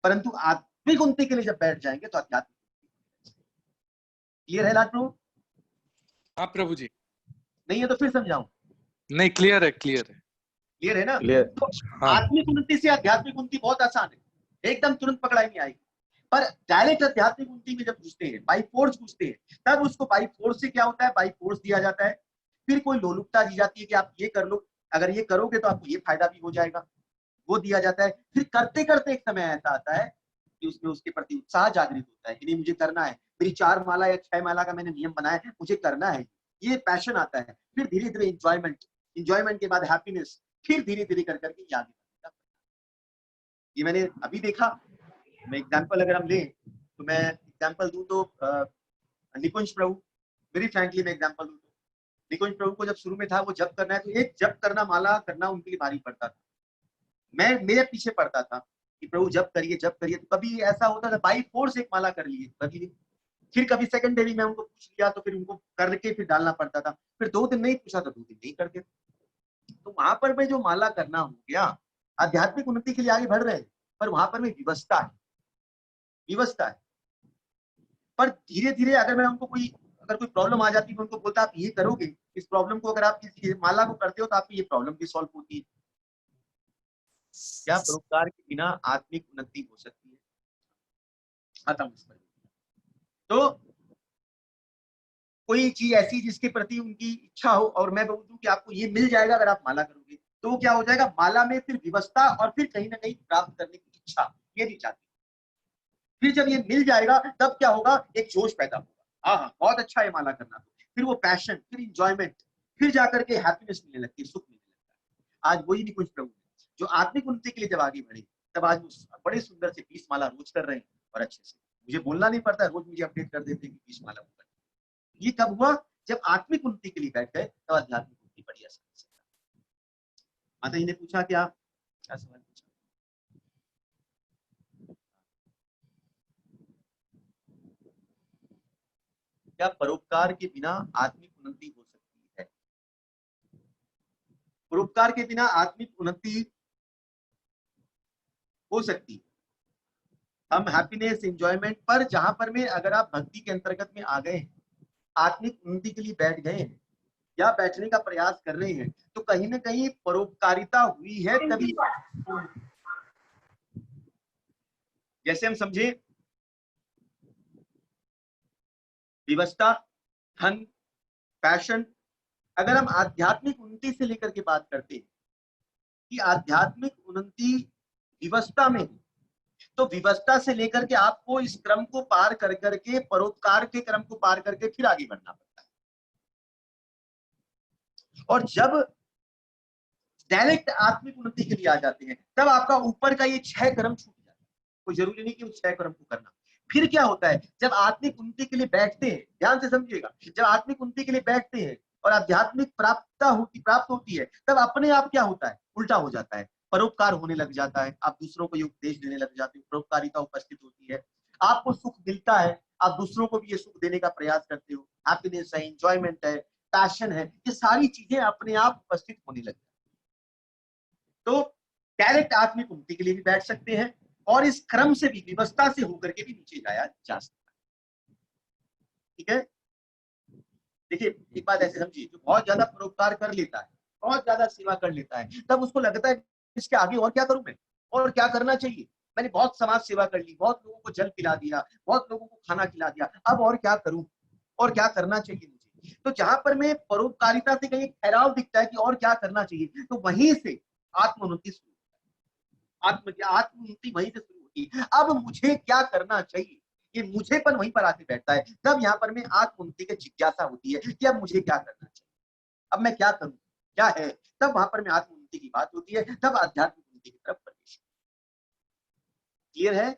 [SPEAKER 1] परंतु आत्मिक उन्नति के लिए जब बैठ जाएंगे तो आध्यात्मिक। क्लियर है लाल प्रभु?
[SPEAKER 5] हाँ प्रभु जी।
[SPEAKER 1] नहीं है तो फिर समझाऊं?
[SPEAKER 5] नहीं, क्लियर है, क्लियर है।
[SPEAKER 1] क्लियर है ना?
[SPEAKER 4] क्लियर।
[SPEAKER 1] तो
[SPEAKER 5] हाँ।
[SPEAKER 1] आत्मिक उन्नति से आध्यात्मिक उन्नति बहुत आसान है, एकदम तुरंत पकड़ाई नहीं आएगी। पर डायरेक्ट आध्यात्मिक उन्नति में जब घुसते हैं, बाई फोर्स घुसते हैं, तब उसको बाई फोर्स से क्या होता है, बाई फोर्स दिया जाता है, फिर कोई लोलुपता दी जाती है कि आप ये कर लो, अगर ये करोगे तो आपको ये फायदा भी हो जाएगा, वो दिया जाता है। फिर करते करते एक समय ऐसा आता है कि उसमें उसके प्रति उत्साह जागृत होता है कि नहीं मुझे करना है, मेरी 4 माला या 6 माला का मैंने नियम बनाया है, मुझे करना है, ये पैशन आता है। फिर धीरे धीरे इंजॉयमेंट, इंजॉयमेंट के बाद हैप्पीनेस, फिर धीरे धीरे कर करके ये आगे बढ़ेगा। ये मैंने अभी देखा, मैं एग्जाम्पल अगर हम लें तो मैं एग्जाम्पल दूं तो निकुंज प्रभु, वेरी फ्रैंकली मैं एग्जाम्पल दूं तो निकुंज प्रभु को जब शुरू में था वो जप करना है तो एक जप करना, माला करना उनके लिए भारी पड़ता था। मैं मेरे पीछे पड़ता था कि प्रभु जप करिए जप करिए, तो कभी ऐसा होता था बाई फोर्स एक माला कर लिए, कभी फिर कभी सेकेंडरी में उनको पूछ लिया तो फिर उनको करके फिर डालना पड़ता था, फिर 2 दिन नहीं पूछा तो 2 दिन नहीं करते। तो वहां पर मैं जो माला करना हो गया, आध्यात्मिक उन्नति के लिए आगे बढ़ रहे हैं, पर वहां पर में विवस्ता है, विवस्ता है। पर धीरे धीरे अगर मैं उनको अगर कोई प्रॉब्लम आ जाती है तो उनको बोलता आप ये करोगे, इस प्रॉब्लम को अगर आप इस माला को करते हो तो आपकी ये प्रॉब्लम भी सॉल्व होती है। क्या परोपकार के बिना आत्मिक उन्नति हो सकती है? खत्म। तो कोई चीज ऐसी जिसके प्रति उनकी इच्छा हो और मैं बोलूं कि आपको ये मिल जाएगा अगर आप माला करोगे, तो क्या हो जाएगा, माला में फिर विवस्ता और फिर कहीं ना कहीं प्राप्त करने की इच्छा, ये नहीं चाहती। फिर जब ये मिल जाएगा तब क्या होगा, एक जोश पैदा होगा, हाँ बहुत अच्छा है माला करना, फिर वो पैशन, फिर इंजॉयमेंट, फिर जाकर के हैप्पीनेस मिलने लगती है, सुख मिलने लगता है। आज वही निकुंज प्रभु जो आत्मिक उन्नति के लिए जब आगे बढ़े, तब आज बड़े सुंदर से 20 माला रोज कर रहे हैं, और अच्छे से मुझे बोलना नहीं पड़ता, रोज मुझे अपडेट कर देते हैं कि 20 माला कर। ये कब हुआ, जब आत्मिक उन्नति के लिए बैठ गए, तब आध्यात्मिक उन्नति बढ़िया से। माता जी ने पूछा क्या सवाल पूछा? क्या परोपकार के बिना आत्मिक उन्नति हो सकती है? परोपकार के बिना आत्मिक उन्नति हो सकती है। हम हैप्पीनेस, एंजॉयमेंट, पर जहां पर में अगर आप भक्ति के अंतर्गत में आ गए, आत्मिक उन्नति के लिए बैठ गए हैं या बैठने का प्रयास कर रहे हैं, तो कहीं ना कहीं परोपकारिता हुई है तभी। जैसे हम समझे विवस्ता, धन, पैशन, अगर हम आध्यात्मिक उन्नति से लेकर के बात करते हैं कि आध्यात्मिक उन्नति विवस्ता में, तो विवस्ता से लेकर के आपको इस क्रम को पार कर करके, परोपकार के क्रम को पार करके फिर आगे बढ़ना पड़ता है। और जब डायरेक्ट आत्मिक उन्नति के लिए आ जाते हैं, तब आपका ऊपर का ये 6 क्रम छूट जाता है। कोई जरूरी नहीं कि उस 6 क्रम को करना। फिर क्या होता है, जब आत्मिक उन्नति के लिए बैठते हैं, ध्यान से समझिएगा, जब आत्मिक उन्नति के लिए बैठते हैं और आध्यात्मिक प्राप्त होती है, तब अपने आप क्या होता है, उल्टा हो जाता है, परोपकार होने लग जाता है, आप दूसरों को ये उपदेश देने लग जाते हो, परोपकारिता उपस्थित होती है, आपको सुख मिलता है, आप दूसरों को भी ये सुख देने का प्रयास करते हो, हैप्पीनेस है, एंजॉयमेंट है, पैशन है, ये सारी चीजें अपने आप उपस्थित होने लगती है। तो डायरेक्ट आत्मिक उन्नति के लिए भी बैठ सकते हैं, और इस क्रम से भी, व्यवस्था से होकर के भी नीचे जाया जा सकता है। ठीक है, देखिए एक बात ऐसे समझिए, जो बहुत ज्यादा परोपकार कर लेता है, बहुत ज्यादा सेवा कर लेता है, तब उसको लगता है इसके आगे और क्या करूं मैं, और क्या करना चाहिए, मैंने बहुत समाज सेवा कर ली, बहुत लोगों को जल पिला दिया, बहुत लोगों को खाना खिला दिया, अब और क्या करूं, और क्या करना चाहिए मुझे। तो जहां पर मैं परोपकारिता से कहीं ठहराव दिखता है कि और क्या करना चाहिए, तो वहीं से आत्मोन्नति शुरू, आत्मोन्नति वहीं से शुरू होती है। अब मुझे क्या करना चाहिए, ये मुझेपन वहीं पर आके बैठता है। तब यहाँ पर में आत्म उन्नति की जिज्ञासा होती है कि अब मुझे क्या करना चाहिए, अब मैं क्या करूं, क्या है। तब वहां पर में आत्म उन्नति की बात होती है, तब आध्यात्मिक उन्नति की तरफ प्रवेश। क्लियर है?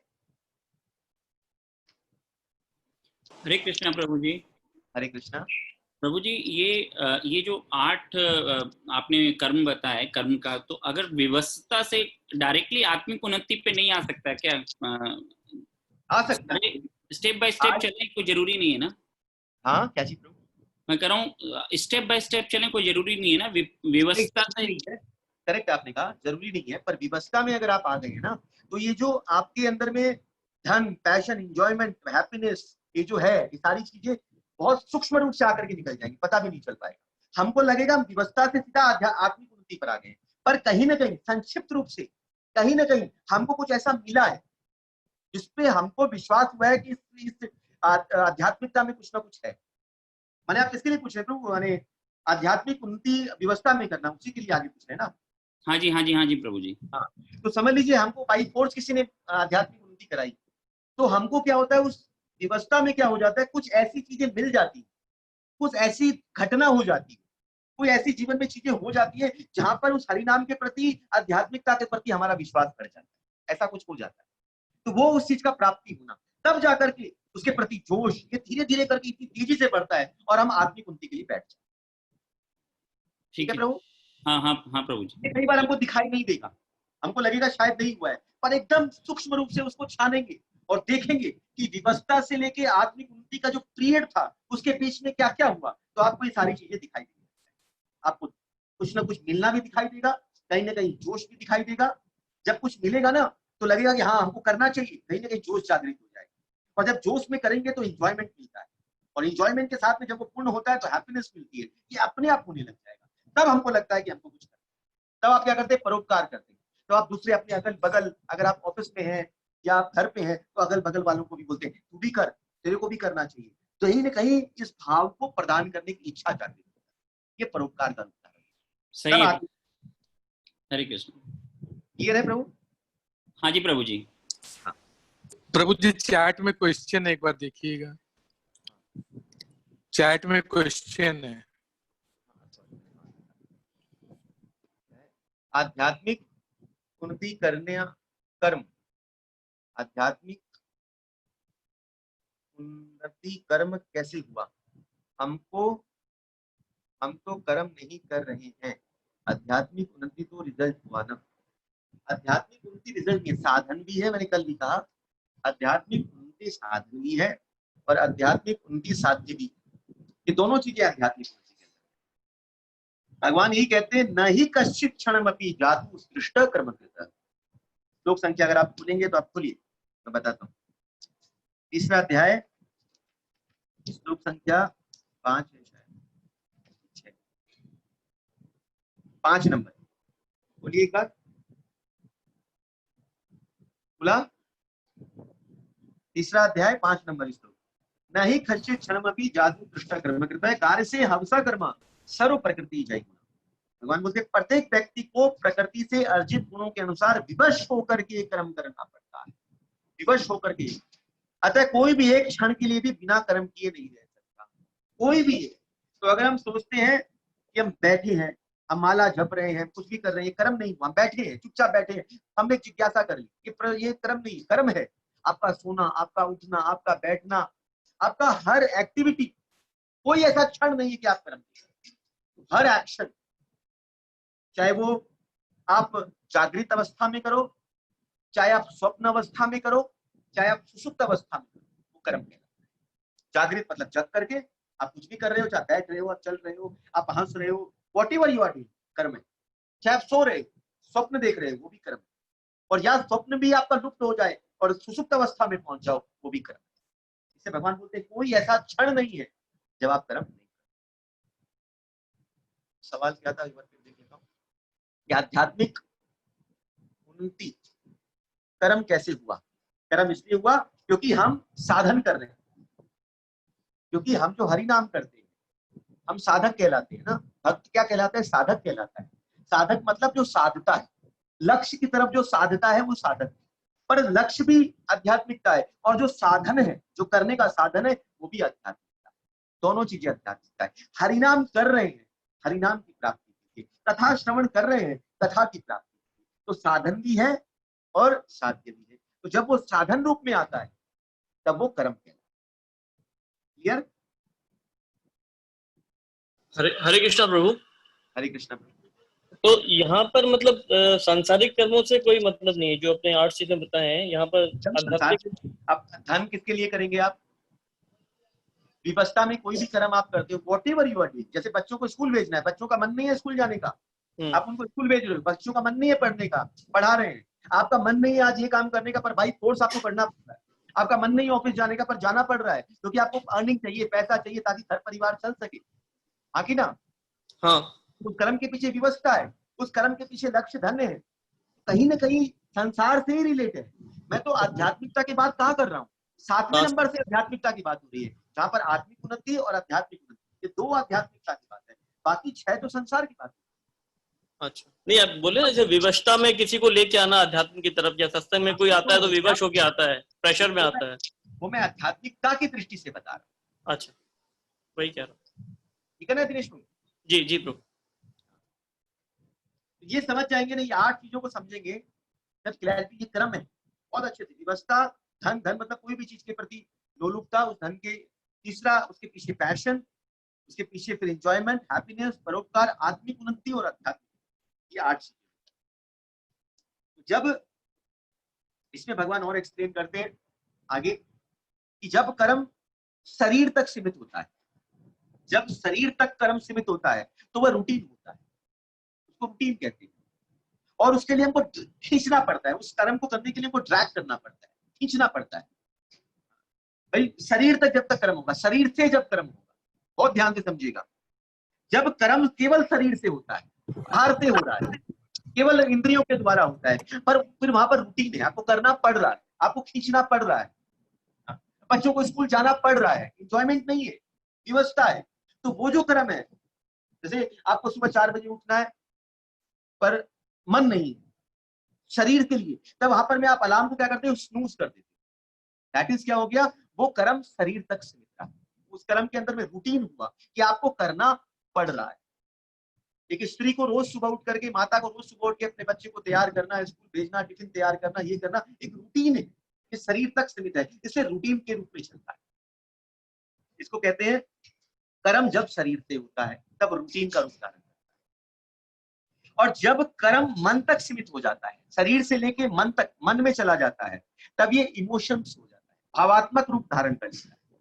[SPEAKER 6] हरे कृष्णा प्रभु जी।
[SPEAKER 1] हरे कृष्णा
[SPEAKER 6] प्रभु जी, ये जो 8 आपने कर्म बताया कर्म का, तो अगर विवशता से डायरेक्टली आत्मिक उन्नति पे नहीं आ सकता क्या?
[SPEAKER 1] आ सकता है,
[SPEAKER 6] स्टेप बाय स्टेप चलने कोई जरूरी नहीं है ना?
[SPEAKER 1] हाँ क्या चीज प्रभु?
[SPEAKER 6] मैं कह रहा हूँ स्टेप बाय स्टेप चलने कोई जरूरी नहीं है ना, विवशता से।
[SPEAKER 1] करेक्ट आपने कहा, जरूरी नहीं है, पर विवशता में अगर आप आ गए ना, तो ये जो आपके अंदर में धन, पैशन, इंजॉयमेंट, हैप्पीनेस, ये जो है, ये सारी चीजें बहुत सूक्ष्म रूप से आकर के निकल जाएंगी, पता भी नहीं चल पाएगा। हमको लगेगा हम विवशता से सीधा आत्मिक उन्नति पर आ गए, पर कहीं ना कहीं संक्षिप्त रूप से कहीं ना कहीं हमको कुछ ऐसा मिला है जिसपे हमको विश्वास हुआ है कि इस आध्यात्मिकता में कुछ ना कुछ है। मैंने आप किसके लिए पूछ रहे प्रभु? मैंने आध्यात्मिक उन्नति विवशता में करना, उसी के लिए आगे पूछ रहे हैं ना?
[SPEAKER 6] हाँ जी, हाँ जी, हाँ जी प्रभु जी।
[SPEAKER 1] हाँ, तो समझ लीजिए हमको बाई फोर्स किसी ने आध्यात्मिक उन्नति कराई, तो हमको क्या होता है, उस विवशता में क्या हो जाता है, कुछ ऐसी चीजें मिल जाती, कुछ ऐसी घटना हो जाती, कोई ऐसी जीवन में चीजें हो जाती है जहां पर उस हरिनाम के प्रति, आध्यात्मिकता के प्रति हमारा विश्वास बढ़ जाता है, ऐसा कुछ हो जाता है। तो वो उस चीज का प्राप्ति होना, तब जाकर के उसके प्रति जोश ये धीरे धीरे करके इतनी तेजी से बढ़ता है और हम आत्मिक उन्नति के लिए बैठ जाते हैं। ठीक है प्रभु?
[SPEAKER 6] हाँ हाँ हाँ प्रभु जी।
[SPEAKER 1] कई बार हमको दिखाई नहीं देगा, हमको लगेगा शायद नहीं हुआ है, पर एकदम सूक्ष्म रूप से उसको छानेंगे और देखेंगे कि विवशता से लेके आत्मिक उन्नति का जो पीरियड था उसके बीच में क्या क्या हुआ, तो आपको ये सारी चीजें दिखाई देंगी। आपको कुछ ना कुछ मिलना भी दिखाई देगा, कहीं ना कहीं जोश भी दिखाई देगा। जब कुछ मिलेगा ना तो लगेगा कि हाँ हमको करना चाहिए, कहीं ना कहीं जोश जागृत हो जाएगा। और जब जोश में करेंगे तो इंजॉयमेंट मिलता है, और इंजॉयमेंट के साथ में जब वो पूर्ण होता है तो हैप्पीनेस मिलती है, ये अपने आप होने लग जाएगा। तब हमको लगता है कि हमको कुछ करना है। तब आप क्या करते हैं, परोपकार करते हैं। तो आप दूसरे अपने अगल बगल, अगर आप ऑफिस में हैं या आप घर पे हैं, तो अगल बगल वालों को भी बोलते हैं तू भी कर, तेरे को भी करना चाहिए। तो कहीं ना कहीं इस भाव को प्रदान करने की इच्छा जागृत होती है, ये परोपकार का रूप है।
[SPEAKER 6] सही है। हरे कृष्ण।
[SPEAKER 1] क्लियर है प्रभु?
[SPEAKER 6] हाँ जी प्रभु जी।
[SPEAKER 1] हाँ।
[SPEAKER 5] प्रभु जी चैट में क्वेश्चन एक बार देखिएगा, चैट में क्वेश्चन है।
[SPEAKER 1] आध्यात्मिक उन्नति करने कर्म, आध्यात्मिक उन्नति कर्म कैसे हुआ? हम तो कर्म नहीं कर रहे हैं, आध्यात्मिक उन्नति तो रिजल्ट हुआ ना। आध्यात्मिक उन्नति रिजल्ट नहीं, साधन भी है। मैंने कल भी कहा आध्यात्मिक उन्नति साधन भी है और आध्यात्मिक उन्नति साध्य भी, ये दोनों चीजें आध्यात्मिक उन्नति के अंदर। भगवान यही कहते हैं, न ही कश्चित क्षणमपि जातु उत्कृष्ट कर्म कृतः। श्लोक संख्या अगर आप खोलेंगे तो आप खोलिए, मैं बताता हूँ। तीसरा अध्याय, श्लोक संख्या 5 है शायद, 5 नंबर, बोलिए एक बार। बोला तीसरा अध्याय 5 नंबर श्लोक, न ही कश्चित क्षणमपि जातु उत्कृष्ट कर्म कृतः कार्य से हंसा कर्म सर्व प्रकृति जय गुण। भगवान बोलते प्रत्येक व्यक्ति को प्रकृति से अर्जित गुणों के अनुसार विवश होकर के कर्म करना पड़ता है, विवश होकर के। अतः कोई भी एक क्षण के लिए भी बिना कर्म किए नहीं रह सकता, कोई भी है। तो अगर हम सोचते हैं कि हम बैठे हैं, हम माला जप रहे हैं, कुछ भी कर रहे हैं, कर्म नहीं हुआ, बैठे हैं, चुपचाप बैठे हैं, हमने जिज्ञासा कर ली, ये कर्म नहीं, कर्म है। आपका सोना, आपका उठना, आपका बैठना, आपका हर एक्टिविटी, कोई ऐसा क्षण नहीं है कि आप कर्म करें। हर एक्शन, चाहे वो आप जागृत अवस्था में करो, चाहे आप स्वप्न अवस्था में करो, चाहे आप सुषुप्त अवस्था में करो, वो कर्म कहलाता है। जागृत मतलब जग करके आप कुछ भी कर रहे हो, चाहे बैठ रहे हो, आप चल रहे हो, आप हंस रहे हो, व्हाटएवर यू आर डूइंग, कर्म है। चाहे आप सो रहे हो, स्वप्न देख रहे हो, वो भी कर्म है। और या स्वप्न भी आपका लुप्त हो जाए और सुषुप्त अवस्था में पहुंच जाओ, वो भी कर्म है। इससे भगवान बोलते हैं कोई ऐसा क्षण नहीं है जब आप कर्म नहीं। सवाल क्या था, एक बार फिर देख लेता हूं। आध्यात्मिक उन्नति कर्म कैसे हुआ? कर्म इसलिए हुआ क्योंकि हम साधन कर रहे हैं, क्योंकि हम जो हरि नाम करते हैं हम साधक कहलाते हैं ना। भक्त क्या कहलाता है? साधक कहलाता है। साधक मतलब जो साधता है, लक्ष्य की तरफ जो साधता है वो साधक है। पर लक्ष्य भी आध्यात्मिकता है, और जो साधन है, जो करने का साधन है, वो भी आध्यात्मिकता है। दोनों चीजें आध्यात्मिकता है। हरिनाम कर रहे हैं, हरिनाम की प्राप्ति के लिए, कथा श्रवण कर रहे हैं, कथा की प्राप्ति के लिए, तो साधन भी है और साध्य भी है। तो जब वो साधन रूप में आता है तब वो कर्म कहलाता है। क्लियर?
[SPEAKER 7] हरे कृष्णा प्रभु।
[SPEAKER 1] हरे कृष्णा।
[SPEAKER 7] तो यहाँ पर मतलब सांसारिक कर्मों से कोई मतलब नहीं है, जो अपने 8 चीजें बताए हैं यहाँ पर आध्यात्मिक।
[SPEAKER 1] अब धन किसके लिए करेंगे आप? विपस्ता में कोई भी कर्म आप करते हो, whatever you are doing, जैसे बच्चों को स्कूल भेजना है, बच्चों का मन नहीं है स्कूल जाने का, आप उनको स्कूल भेज रहे हो, बच्चों का मन नहीं है पढ़ने का, पढ़ा रहे हैं, आपका मन नहीं है आज ये काम करने का, पर भाई फोर्स आपको करना पड़ रहा है, आपका मन नहीं है ऑफिस जाने का, पर जाना पड़ रहा है, क्योंकि आपको अर्निंग चाहिए, पैसा चाहिए, ताकि घर परिवार चल सके। हाँ कि ना?
[SPEAKER 7] हाँ।
[SPEAKER 1] उस कर्म के पीछे व्यवस्था है, उस कर्म के पीछे लक्ष्य धन्य है, कहीं ना कहीं संसार से ही रिलेट है। मैं तो आध्यात्मिकता की बात कहाँ कर रहा हूँ, 7वें नंबर से आध्यात्मिकता की बात हो रही है, जहाँ पर आत्मिक उन्नति और आध्यात्मिक उन्नति, ये 2 आध्यात्मिकता की बात है, बाकी 6 तो संसार की बात है।
[SPEAKER 7] अच्छा, नहीं आप बोले ना जैसे विवशता में किसी को लेके आना अध्यात्म की तरफ, या सत्संग में कोई आता है तो विवश होके आता है, प्रेशर में आता है,
[SPEAKER 1] वो मैं आध्यात्मिकता की दृष्टि से बता रहा हूँ।
[SPEAKER 7] अच्छा, वही कह रहा हूँ।
[SPEAKER 1] ठीक है ना दिनेश भाई?
[SPEAKER 7] जी जी प्रभु।
[SPEAKER 1] ये समझ जाएंगे ना, ये 8 चीजों को समझेंगे जब क्लैरिटी, ये क्रम है बहुत अच्छे से। व्यवस्था, धन, धन मतलब कोई भी चीज के प्रति लोलुपता, उस धन के, तीसरा उसके पीछे पैशन, उसके पीछे फिर एंजॉयमेंट, हैप्पीनेस, परोपकार, आत्मिक उन्नति और आध्यात्मिक, ये 8 चीजें। जब इसमें भगवान और एक्सप्लेन करते हैं आगे कि जब कर्म शरीर तक सीमित होता है, जब शरीर तक कर्म सीमित होता है तो वह रूटीन होता है, उसको रूटीन कहते हैं, और उसके लिए हमको खींचना पड़ता है, उस कर्म को करने के लिए हमको ड्रैग करना पड़ता है, खींचना पड़ता है। भाई शरीर तक जब तक कर्म होगा, शरीर से जब कर्म होगा, बहुत ध्यान से समझिएगा, जब कर्म केवल शरीर से होता है, बाहर से हो रहा है, केवल इंद्रियों के द्वारा होता है, पर फिर वहां पर रूटीन है, आपको करना पड़ रहा है, आपको खींचना पड़ रहा है, बच्चों को स्कूल जाना पड़ रहा है, एंजॉयमेंट नहीं है, व्यवस्था है। तो वो जो कर्म है, जैसे आपको सुबह 4 बजे उठना है पर मन नहीं है शरीर के लिए, तब वहां पर में आप अलार्म को क्या करते हो, स्नूज कर देते हो। दैट इज क्या हो गया, वो कर्म शरीर तक सीमित रहा, उस कर्म के अंदर में रूटीन हुआ कि आपको करना पड़ रहा है। एक स्त्री को रोज सुबह उठ करके, माता को रोज सुबह उठ के अपने बच्चे को तैयार करना, स्कूल भेजना, टिफिन तैयार करना, ये करना एक रूटीन है, ये शरीर तक सीमित है, इसे रूटीन के रूप में चलता है। इसको कहते हैं कर्म जब शरीर से होता है तब रूटीन का रूप धारण करता है, और जब कर्म मन तक सीमित हो जाता है, शरीर से लेके मन तक, मन में चला जाता है, तब ये इमोशंस हो जाता है, भावात्मक रूप धारण कर लेता है।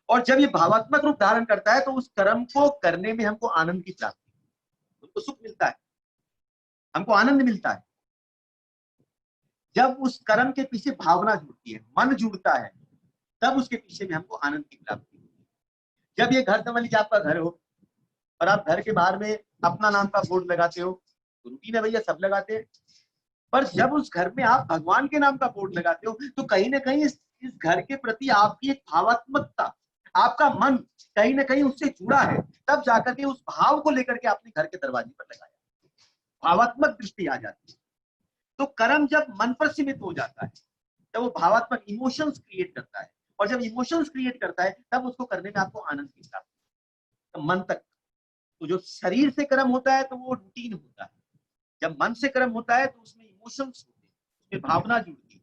[SPEAKER 1] और जब ये भावात्मक रूप धारण करता है तो उस कर्म को करने में हमको आनंद की प्राप्ति, हमको सुख मिलता है, हमको आनंद मिलता है। जब उस कर्म के पीछे भावना जुड़ती है, मन जुड़ता है, तब उसके पीछे में हमको आनंद की प्राप्ति होती है। जब ये घर, समझ लीजिए आपका घर हो और आप घर के बाहर में अपना नाम का बोर्ड लगाते हो, तो रूटीन है भैया, सब लगाते हैं, पर जब उस घर में आप भगवान के नाम का बोर्ड लगाते हो तो कहीं ना कहीं इस घर के प्रति आपकी एक भावात्मकता, आपका मन कहीं ना कहीं उससे जुड़ा है, तब जाकर के उस भाव को लेकर के आपने घर के दरवाजे पर लगाया, भावात्मक दृष्टि आ जाती है। तो कर्म जब मन पर सीमित हो जाता है तब वो भावात्मक इमोशंस क्रिएट करता है, और जब इमोशंस क्रिएट करता है तब उसको करने में आपको आनंद की प्राप्ति, तो मन तक। तो जो शरीर से कर्म होता है तो वो रूटीन होता है, जब मन से कर्म होता है तो उसमें इमोशंस होते हैं, उसमें भावना जुड़ती है।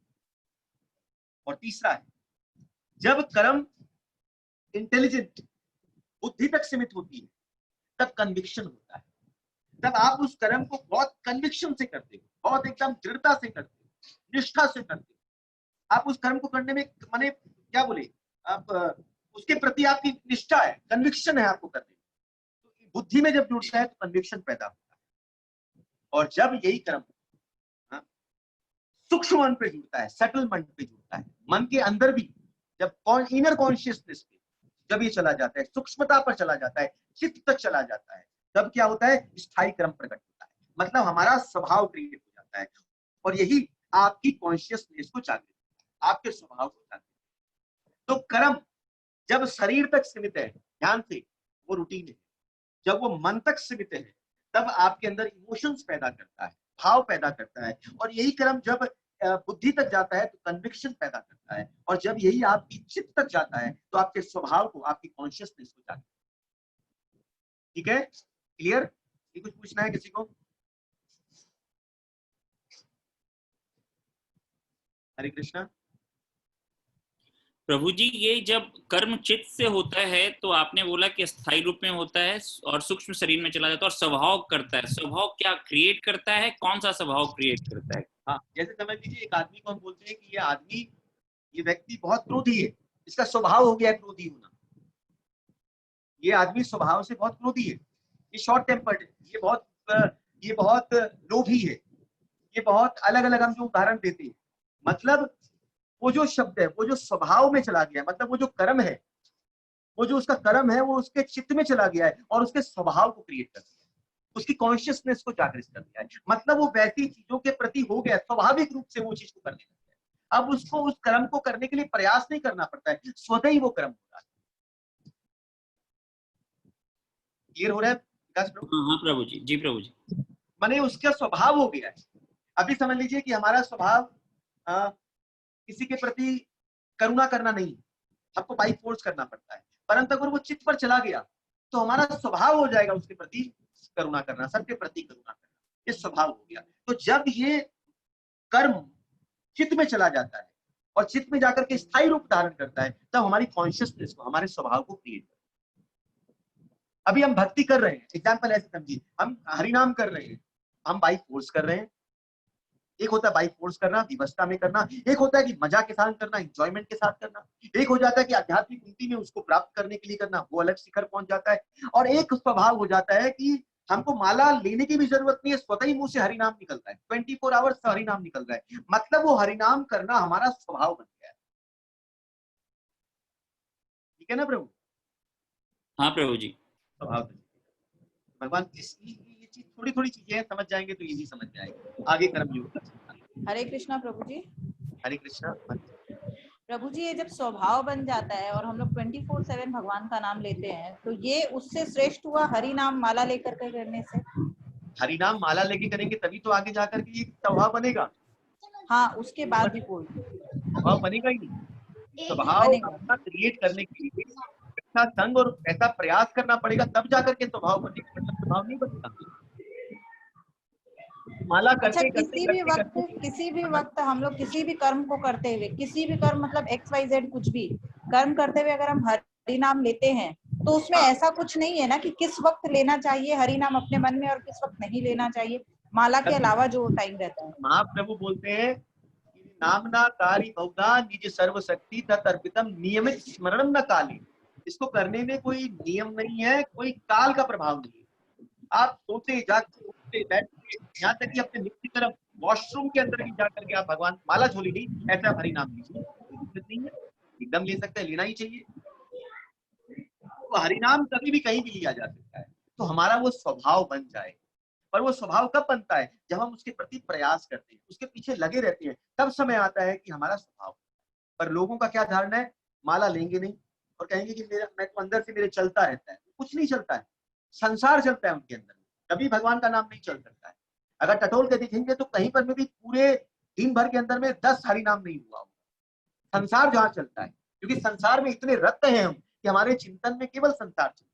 [SPEAKER 1] और तीसरा है, जब कर्म इंटेलिजेंट, बुद्धि तक सीमित होती है, तब कन्विक्शन होता है, तब आप उस कर्म को बहुत कन्विक्शन से करते हो, बहुत एकदम दृढ़ता से करते हो, निष्ठा से करते हो। आप उस कर्म को करने में, माने क्या बोले, आप उसके प्रति आपकी निष्ठा है, कन्विक्शन है आपको करने में। तो बुद्धि में जब जुड़ता है तो कन्विक्शन पैदा होता है। और जब यही कर्म सूक्ष्म मन पे जुड़ता है, सटल मन पे जुड़ता है, मन के अंदर भी, जब इनर कॉन्शियसनेस पे जब ये चला जाता है, सूक्ष्मता पर चला जाता है, चित्त तक चला जाता है, तब क्या होता है, स्थायी कर्म प्रकट होता है, मतलब हमारा स्वभाव क्रिएट हो जाता है। और यही आपकी कॉन्शियसनेस को जागृत करता है, आपके स्वभाव को जागृत करता है। तो कर्म जब शरीर तक सीमित है, ध्यान से, वो रूटीन है। जब वो मन तक सीमित है तब आपके अंदर इमोशंस पैदा करता है, भाव पैदा करता है। और यही कर्म जब बुद्धि तक जाता है तो कन्विक्शन पैदा करता है, और जब यही आपकी चित्त तक जाता है तो आपके स्वभाव को, आपकी कॉन्शियसनेस को जाता है। ठीक है, क्लियर? ये कुछ पूछना है किसी को? हरे कृष्णा।
[SPEAKER 6] प्रभु जी, ये जब कर्म चित्त से होता है तो आपने बोला कि स्थायी रूप में होता है और सूक्ष्म शरीर में चला जाता है और स्वभाव करता है। स्वभाव क्या क्रिएट करता है? कौन सा स्वभाव क्रिएट करता है?
[SPEAKER 1] हाँ, जैसे समझ लीजिए एक आदमी को हम बोलते हैं कि ये आदमी, ये व्यक्ति बहुत क्रोधी है, इसका स्वभाव हो गया है क्रोधी होना। ये आदमी स्वभाव से बहुत क्रोधी है, ये शॉर्ट टेम्पर्ड है, ये बहुत लोभी है, ये बहुत अलग अलग हम जो उदाहरण देते हैं, मतलब वो जो शब्द है वो जो स्वभाव में चला गया है, मतलब वो जो कर्म है, वो जो उसका कर्म है वो उसके चित्त में चला गया है और उसके स्वभाव को क्रिएट कर दिया है, उसकी कॉन्शियसनेस को जागृत कर दिया है। मतलब वो वैसी चीजों के प्रति हो गया, स्वाभाविक रूप से वो चीज को करने लगता है। अब उसको उस कर्म को करने के लिए प्रयास नहीं करना पड़ता है, स्वतः ही वो कर्म हो रहा है। क्लियर हो रहा है विकास प्रभु?
[SPEAKER 6] हाँ प्रभु जी, जी प्रभु जी।
[SPEAKER 1] माने उसका स्वभाव हो गया है। अभी समझ लीजिए कि हमारा स्वभाव किसी के प्रति करुणा करना नहीं, हमको बाई फोर्स करना पड़ता है, परंतु अगर वो चित्त पर चला गया तो हमारा स्वभाव हो जाएगा उसके प्रति करुणा करना, सबके प्रति करुणा करना, ये स्वभाव हो गया। तो जब ये कर्म चित्त में चला जाता है और चित्त में जाकर के स्थायी रूप धारण करता है, तब हमारी कॉन्शियसनेस को, हमारे स्वभाव को क्रिएट करता है। अभी हम भक्ति कर रहे हैं, एग्जाम्पल ऐसे समझिए, हम हरिनाम कर रहे हैं, हम बाई फोर्स कर रहे हैं। एक होता है बाई फोर्स करना, विवशता में करना, एक होता है कि मजा के साथ करना, एंजॉयमेंट के साथ करना, एक हो जाता है कि आध्यात्मिक उन्नति में उसको प्राप्त करने के लिए करना, वो अलग शिखर पहुंच जाता है। और एक स्वभाव हो जाता है कि हमको माला लेने की भी जरूरत नहीं है, स्वतः ही मुंह से हरिनाम निकलता है, 24 आवर्स हरिनाम निकल रहा है, मतलब वो हरिनाम करना हमारा स्वभाव बन गया है। ठीक है ना प्रभु?
[SPEAKER 6] हाँ प्रभु जी।
[SPEAKER 1] स्वभाव भगवान ये चीज, थोड़ी थोड़ी चीजें समझ जाएंगे तो इजी समझ जाएंगे, आगे कर्म योग कर।
[SPEAKER 8] हरे कृष्णा प्रभु जी।
[SPEAKER 1] हरे कृष्णा।
[SPEAKER 8] प्रभु जी, ये जब स्वभाव बन जाता है और हम लोग 24/7 भगवान का नाम लेते हैं, तो ये उससे श्रेष्ठ हुआ हरि नाम माला लेकर के करने से?
[SPEAKER 1] हरि नाम माला लेके करेंगे तभी तो आगे जाकर के ये स्वभाव बनेगा।
[SPEAKER 8] हाँ, उसके बाद भी कोई
[SPEAKER 1] स्वभाव बनेगा ही नहीं। स्वभाव अपना क्रिएट करने के लिए ऐसा संग और ऐसा प्रयास करना पड़ेगा, तब जाकर के स्वभाव बनेगा, मतलब स्वभाव नहीं बनेगा। माला
[SPEAKER 8] अच्छा,
[SPEAKER 1] करते
[SPEAKER 8] किसी भी वक्त हम लोग किसी भी कर्म को करते हुए, किसी भी कर्म मतलब XYZ कुछ भी कर्म करते हुए अगर हम हरि नाम लेते हैं तो उसमें ऐसा कुछ नहीं है ना कि किस वक्त लेना चाहिए हरि नाम अपने मन में और किस वक्त नहीं लेना चाहिए, माला के अलावा जो टाइम रहता है?
[SPEAKER 1] महाप्रभु बोलते हैं नामना कारी बहुधा निज सर्वशक्ति तदर्पितम नियमित स्मरणम न काली। इसको करने में कोई नियम नहीं है, कोई काल का प्रभाव नहीं है। आप सोते जागते उठते बैठते, यहाँ तक कि अपने नित्य कर्म वॉशरूम के अंदर भी जाकर के आप भगवान माला झोली नहीं, ऐसा हरि नाम लीजिए, नहीं है, एकदम ले सकते हैं, लेना ही चाहिए। तो हरि नाम कभी भी कहीं भी लिया जा सकता है, तो हमारा वो स्वभाव बन जाए। पर वो स्वभाव कब बनता है? जब हम उसके प्रति प्रयास करते हैं, उसके पीछे लगे रहते हैं, तब समय आता है कि हमारा स्वभाव। पर लोगों का क्या धारणा है, माला लेंगे नहीं और कहेंगे कि मैं तो अंदर से मेरे चलता रहता है। कुछ नहीं चलता है, संसार चलता है उनके अंदर, कभी भगवान का नाम नहीं चल सकता है। अगर टटोल के दिखेंगे तो कहीं पर में भी पूरे दिन भर के अंदर में 10 हरि नाम नहीं हुआ होगा। संसार जहाँ चलता है, क्योंकि संसार में इतने रत हैं हम कि हमारे चिंतन में केवल संसार चलता है।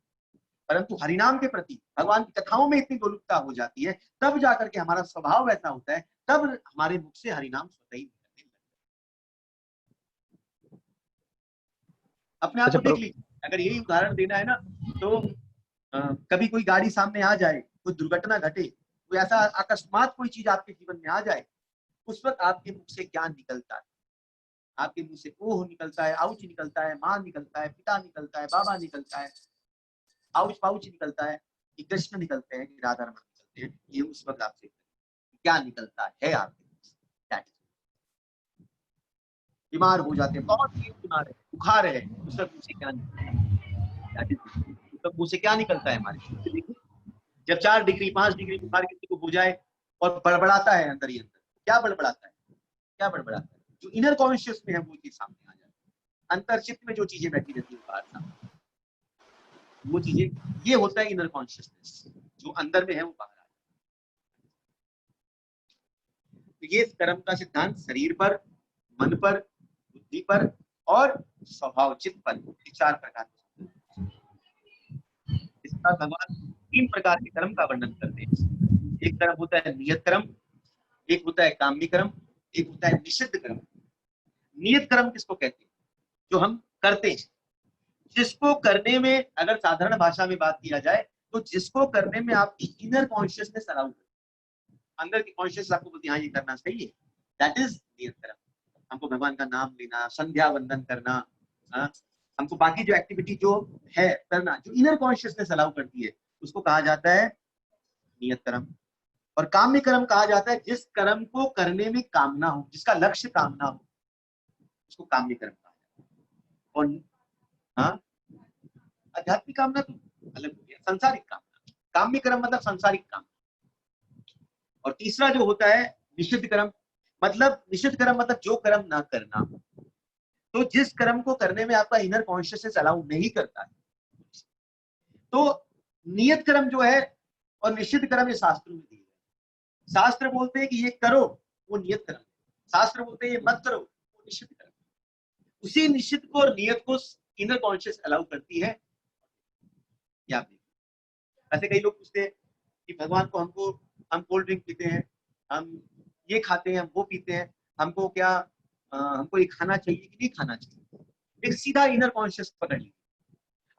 [SPEAKER 1] परंतु हरिनाम के प्रति, भगवान की कथाओं में इतनी गोलुकता हो जाती है, तब जाकर के हमारा स्वभाव ऐसा होता है, तब हमारे मुख से हरिनाम स्वतः ही निकलने लगता है। अपने आप को देख लीजिए, अगर यही उदाहरण देना है ना, तो कभी कोई गाड़ी सामने आ जाए, कोई दुर्घटना घटे, कोई ऐसा अकस्मात कोई चीज आपके जीवन में आ जाए, उस वक्त आपके मुख से क्या निकलता है? आपके मुंह से ओह निकलता है, आउच निकलता है, माँ निकलता है, पिता निकलता है, बाबा निकलता है, आउच पाउच निकलता है, कि कृष्ण निकलते हैं, कि राधा रमन निकलते हैं? ये उस वक्त आपसे क्या निकलता है आपके मुंह से? बीमार हो जाते हैं, बहुत ही बीमार है, बुखार है, उस वक्त मुंह से क्या निकलता है? उस वक्त मुंह से क्या निकलता है हमारे? जब 4 डिग्री 5 डिग्री बुखार किसी को हो जाए और बड़बड़ाता है अंदर ही अंदर, क्या बड़बड़ाता है? क्या बड़बड़ाता है? जो इनर कॉन्शियस में है वो चीज सामने आ जाती है, अंतर्चित्त में जो चीजें बैठी रहती है बाहर सामने, वो चीजें, ये होता है इनर कॉन्शियसनेस, जो अंदर में है वो बाहर आ जाता है। तो ये कर्म का सिद्धांत शरीर पर, मन पर, बुद्धि पर और स्वभाव चित्त पर, 4 प्रकार के। इसका भगवान 3 प्रकार के कर्म का वर्णन करते हैं। एक कर्म होता है नियत कर्म, एक होता है काम्य कर्म, एक होता है निषिद्ध कर्म। नियत कर्म किसको कहते हैं? जो हम करते हैं, जिसको करने में, अगर साधारण भाषा में बात किया जाए तो जिसको करने में आपकी इनर कॉन्शियसनेस अलाउ करती है, अंदर की कॉन्शियस आपको बोलती है हाँ ये करना चाहिए, दैट इज नियत कर्म। हमको भगवान का नाम लेना, संध्या वंदन करना, हमको बाकी जो एक्टिविटी जो है करना, जो इनर कॉन्शियसनेस अलाउ करती है, उसको कहा जाता है नियत कर्म। और काम्य कर्म कहा जाता है जिस कर्म को करने में कामना हो, जिसका लक्ष्य कामना हो, उसको काम्य कर्म कहा जाता है। और हाँ, आध्यात्मिक कामना तो अलग हो गया, संसारिक कामना। काम्य कर्म मतलब संसारिक कामना। और तीसरा जो होता है निषिद्ध कर्म, मतलब निषिद्ध कर्म मतलब जो कर्म ना करना, तो जिस कर्म को करने में आपका इनर कॉन्शियसनेस अलाउ नहीं करता है। तो नियत कर्म जो है और निषिद्ध कर्म ये शास्त्र में दिए गए। शास्त्र बोलते हैं कि ये करो, वो नियत कर्म। शास्त्र बोलते हैं ये मत करो, वो निषिद्ध कर्म। उसी निषिद्ध को और नियत को इनर कॉन्शियस अलाउ करती है। ऐसे कई लोग पूछते हैं कि भगवान को, हम कोल्ड ड्रिंक पीते हैं, हम ये खाते हैं, हम वो पीते हैं, हमको क्या हमको ये खाना चाहिए कि नहीं खाना चाहिए? एक सीधा इनर कॉन्शियस पकड़ लीजिए।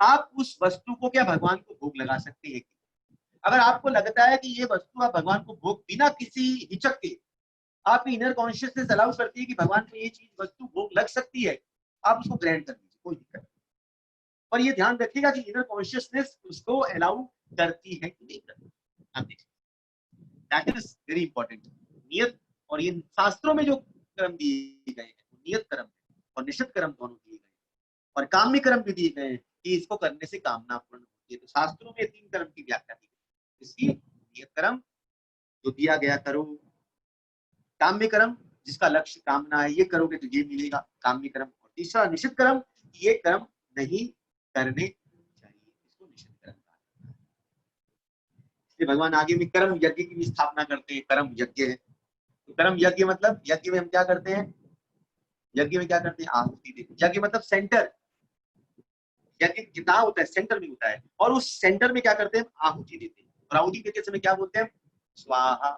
[SPEAKER 1] आप उस वस्तु को क्या भगवान को भोग लगा सकते हैं? अगर आपको लगता है कि ये वस्तु आप भगवान को भोग बिना किसी हिचक के, आपकी इनर कॉन्शियसनेस अलाउ करती है कि भगवान को ये चीज वस्तु भोग लग सकती है, आप उसको ग्रहण कर लीजिए, कोई दिक्कत नहीं। और ये ध्यान रखिएगा कि इनर कॉन्शियसनेस उसको अलाउ करती है कि नहीं करती। आप देखिए, दैट इज वेरी इंपॉर्टेंट। नियत, और ये शास्त्रों में जो कर्म दिए गए हैं वो नियत कर्म और निषिद्ध कर्म दोनों दिए गए, और काम्य कर्म भी दिए गए हैं कि इसको करने से कामना पूर्ण होती है। तो शास्त्रों में 3 कर्म की व्याख्या दी गई। इसकी नियत कर्म जो दिया गया करो, काम्य कर्म जिसका लक्ष्य कामना है, ये करोगे तो ये मिलेगा, काम्य कर्म। और तीसरा निषिद्ध कर्म, ये कर्म नहीं करने चाहिए, इसको निषिद्ध कर्म कहा जाता है। इसलिए भगवान आगे में कर्म यज्ञ की भी स्थापना करते हैं। कर्म यज्ञ है, तो कर्म यज्ञ मतलब यज्ञ में हम क्या करते हैं? यज्ञ में क्या करते हैं? आहुति देते हैं। यज्ञ मतलब सेंटर, यज्ञ कितना होता है? सेंटर में होता है, और उस सेंटर में क्या करते हैं? आहुति देते हैं। और आहुति देते समय क्या बोलते हैं? स्वाहा।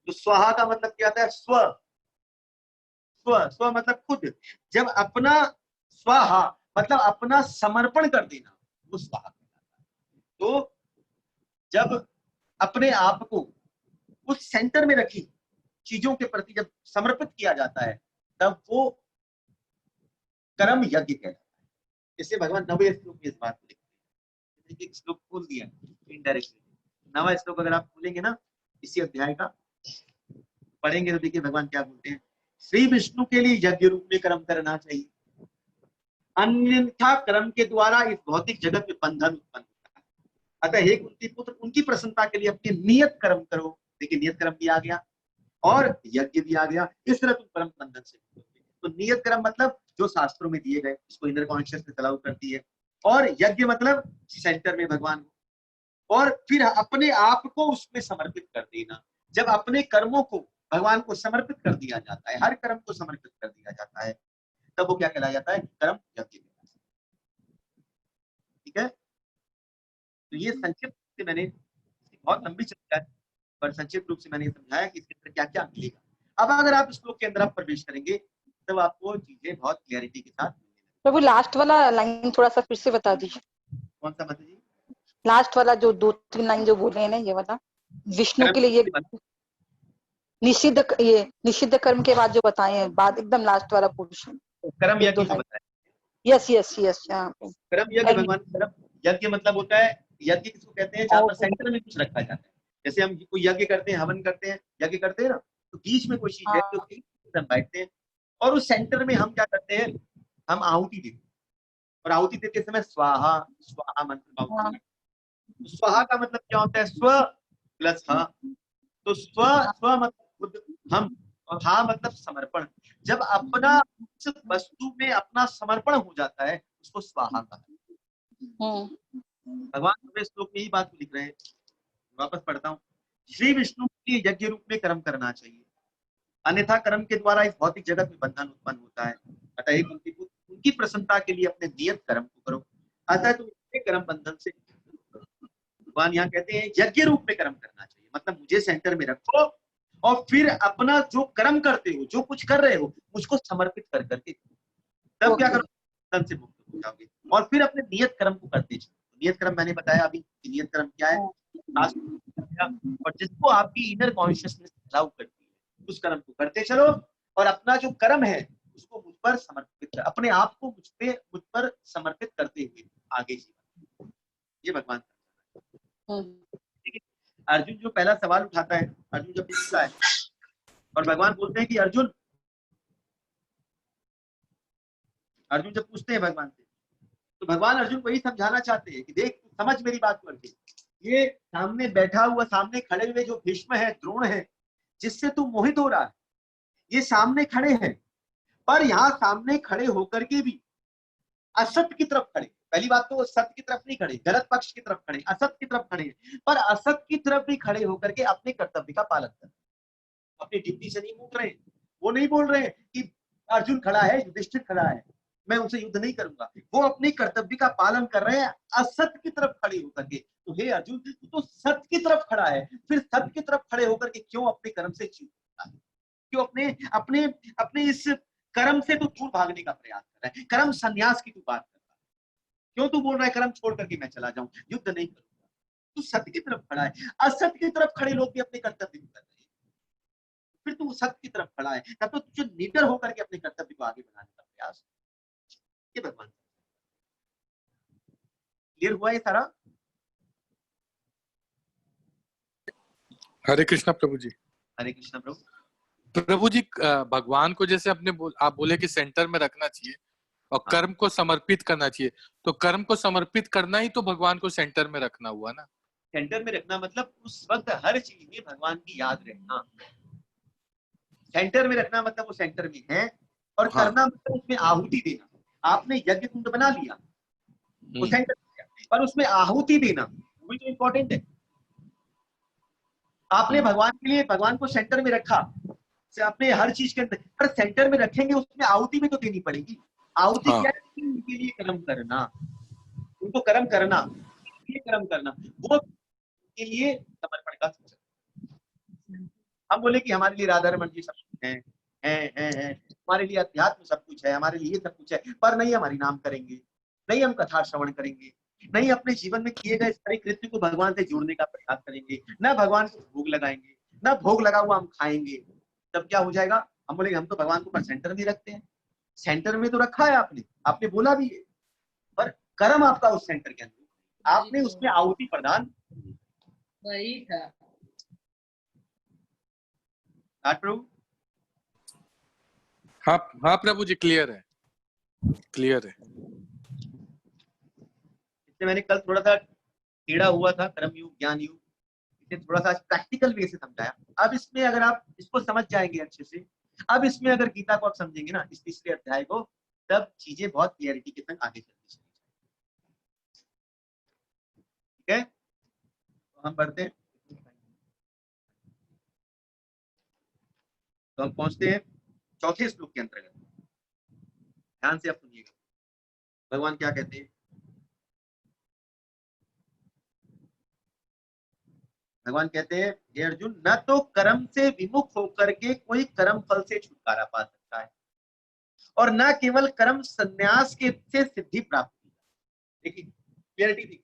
[SPEAKER 1] तो स्वाहा का मतलब क्या आता है? स्व। स्व, स्व मतलब खुद। जब अपना स्वाहा मतलब अपना समर्पण कर देना, वो स्वाहा कहलाता है। तो जब अपने आप को उस सेंटर में रखी चीजों के प्रति जब समर्पित किया जाता है, तब वो कर्म यज्ञ कहलाता है। इससे भगवान 9वें श्लोक में इस बात को लिखते हैं। एक श्लोक खोल दिया इनडायरेक्टली, 9वां श्लोक अगर आप खोलेंगे ना इसी अध्याय का, पढ़ेंगे तो देखिए भगवान क्या बोलते हैं। श्री विष्णु के लिए यज्ञ रूप में कर्म करना चाहिए, अन्यथा कर्म के द्वारा इस भौतिक जगत में बंधन उत्पन्न होता है। अतः हे कुंती पुत्र, उनकी प्रसन्नता के लिए अपने नियत कर्म करो। देखिए नियत कर्म भी आ गया और यज्ञ भी आ गया, इस तरह तुम परम बंधन से मुक्त होगे। तो नियत कर्म मतलब जो शास्त्रों में दिए गए, इसको इनर कॉन्शियसनेस अलाउ करती है। और यज्ञ मतलब सेंटर में भगवान, और फिर अपने आप को उसमें समर्पित कर देना। जब अपने कर्मों को भगवान को समर्पित कर दिया जाता है, हर कर्म को समर्पित कर दिया जाता है, तब वो क्या कहलाया जाता है? कर्म यज्ञ। ठीक है, तो ये संक्षिप्त से मैंने, बहुत लंबी चर्चा है पर संक्षिप्त रूप से मैंने समझाया कि इसके अंदर क्या क्या मिलेगा। अब अगर आप श्लोक के अंदर आप प्रवेश करेंगे तब आपको चीजें बहुत क्लैरिटी के साथ मिलेंगी।
[SPEAKER 3] प्रभु लास्ट वाला लाइन थोड़ा सा फिर से बता दीजिए।
[SPEAKER 1] कौन सा माता जी?
[SPEAKER 3] लास्ट वाला जो 2-3 लाइन जो बोले हैं ना, ये वाला विष्णु के लिए ये निषिद्ध कर्म के बाद जो बताए हैं, बाद एकदम लास्ट वाला पोर्शन,
[SPEAKER 1] कर्म यज्ञ को बताया।
[SPEAKER 3] Yes yes yes.
[SPEAKER 1] कर्म यज्ञ, भगवान कर्म यज्ञ मतलब होता है, यज्ञ किसको कहते हैं? जहाँ पर सेंटर में कुछ रखा जाता है। जैसे हम कोई यज्ञ करते हैं, हवन करते हैं, यज्ञ करते हैं ना, तो बीच में कोई चीज है जो हम बैठते हैं, और उस सेंटर में हम क्या करते हैं? हम आहुति देते हैं। और आहुति देते समय स्वाहा, स्वाहा मंत्र का, स्वाहा का मतलब क्या होता है? स्व प्लस हा। तो स्व, स्व मतलब खुद, हम, और हा मतलब समर्पण। जब अपना उस वस्तु में अपना समर्पण हो जाता है, उसको स्वाहा कहा है। भगवान पूरे श्लोक में ही बात लिख रहे हैं। वापस पढ़ता हूँ। श्री विष्णु के लिए यज्ञ रूप में कर्म करना चाहिए, अन्यथा कर्म के द्वारा इस भौतिक जगत में बंधन उत्पन्न होता है। अतः उनकी प्रसन्नता के लिए अपने नियत कर्म को करो। अतः तुम कर्म बंधन से, भगवान यहाँ कहते हैं यज्ञ रूप में कर्म करना चाहिए, मतलब मुझे सेंटर में रखो और फिर अपना जो कर्म करते हो, जो कुछ कर रहे हो, मुझको समर्पित कर करके तब क्या करो, बंधन से मुक्त हो जाओगे। और फिर अपने नियत कर्म को करते चलो। नियत कर्म मैंने बताया अभी, नियत कर्म क्या है, और जिसको आपकी इनर कॉन्शियसनेस अलाउ करती है उस कर्म को करते चलो, और अपना जो कर्म है उसको मुझ पर समर्पित कर, अपने आप को मुझ पर समर्पित करते हुए आगे जीवन। ये भगवान अर्जुन जो पहला सवाल उठाता है, अर्जुन जब पूछता है और भगवान बोलते हैं कि अर्जुन जब पूछते हैं भगवान से, तो भगवान अर्जुन को यही समझाना चाहते हैं कि देख तू समझ मेरी बात को अर्जुन, ये सामने बैठा हुआ, सामने खड़े हुए जो भीष्म है, द्रोण है, जिससे तू मोहित हो रहा है, ये सामने खड़े हैं, पर यहाँ सामने खड़े होकर के भी असत की तरफ खड़े। पहली बात तो सत्य की तरफ नहीं खड़े, गलत पक्ष की तरफ खड़े, असत की तरफ खड़े, पर असत की तरफ भी खड़े होकर के अपने कर्तव्य का पालन कर, अपनी ड्यूटी से नहीं मुड़ रहे। वो नहीं बोल रहे कि अर्जुन खड़ा है, युधिष्ठिर खड़ा है, मैं उनसे युद्ध नहीं करूंगा, वो अपने कर्तव्य का पालन कर रहे हैं असत की तरफ खड़े होकर के। तो हे अर्जुन, तू तो सत्य की तरफ खड़ा है, फिर सत्य की तरफ खड़े होकर के क्यों अपने कर्म से चूकता है, क्यों अपने इस कर्म से तू दूर भागने का प्रयास कर रहा है, कर्म संन्यास की तू बात कर रहा है, क्यों तू बोल रहा है कर्म छोड़ करके मैं चला जाऊं, युद्ध नहीं करूंगा। तू सत्य की तरफ खड़ा है, असत्य की तरफ खड़े लोग भी अपने कर्तव्य को कर रहे हैं, फिर तू सत्य की तरफ खड़ा है, तब तो तुझे निडर होकर के अपने कर्तव्य को आगे बढ़ाने का प्रयास। ये भगवान क्लियर हुआ ये सारा?
[SPEAKER 5] हरे कृष्णा प्रभु जी।
[SPEAKER 1] हरे कृष्णा प्रभु।
[SPEAKER 5] प्रभु जी, भगवान को जैसे आप बोले कि सेंटर में रखना चाहिए और कर्म को समर्पित करना चाहिए, तो कर्म को समर्पित करना ही तो भगवान को सेंटर में रखना हुआ ना।
[SPEAKER 1] सेंटर में रखना मतलब उस वक्त हर चीज में भगवान की याद रहना। सेंटर में रखना मतलब वो सेंटर में है, और करना मतलब उसमें आहुति देना। आपने यज्ञ कुंड बना लिया, वो सेंटर में गया, पर उसमें आहुति देना वो भी तो इम्पोर्टेंट है। आपने भगवान के लिए भगवान को सेंटर में रखा, से अपने हर चीज के अंदर, पर सेंटर में रखेंगे उसमें आहुति भी तो देनी पड़ेगी। आहुति क्या है? उनके लिए कर्म करना, उनको कर्म करना, ये कर्म करना, वो के लिए समर्पण का सूचक। हम बोले कि हमारे लिए राधा रमन जी सब कुछ है, हमारे लिए अध्यात्म सब कुछ है, हमारे लिए सब कुछ है, पर नहीं हमारी नाम करेंगे, नहीं हम कथा श्रवण करेंगे, नहीं अपने जीवन में किए गए सारे कृत्य को भगवान से जोड़ने का प्रयास करेंगे, ना भगवान को भोग लगाएंगे, ना भोग लगा हुआ हम खाएंगे, तब क्या हो जाएगा? हम बोलेंगे हम तो भगवान को पर सेंटर में रखते हैं। सेंटर में तो रखा है आपने बोला भी है, पर कर्म आपका उस सेंटर के अंदर, आपने उसमें आहुति प्रदान
[SPEAKER 2] वही था।
[SPEAKER 1] प्रभु।
[SPEAKER 5] हाँ प्रभु जी, क्लियर है।
[SPEAKER 1] इससे मैंने कल थोड़ा सा टेढ़ा हुआ था कर्म युग ज्ञान युग, इसे थोड़ा सा प्रैक्टिकल वे से समझाया। अब इसमें अगर आप इसको समझ जाएंगे अच्छे से, अब इसमें अगर गीता को आप समझेंगे ना, इस तीसरे अध्याय को, तब चीजें बहुत क्लियरिटी के संग आगे चलती चली। ठीक है, तो हम बढ़ते हैं, तो हम पहुंचते हैं चौथे श्लोक के अंतर्गत। ध्यान से आप सुनिएगा भगवान क्या कहते हैं। भगवान कहते हैं, हे अर्जुन, न तो कर्म से विमुख होकर के कोई कर्म फल से छुटकारा पा सकता है, और न केवल कर्म संन्यास के से सिद्धि प्राप्त की। देखिए क्लियरिटी देखिए,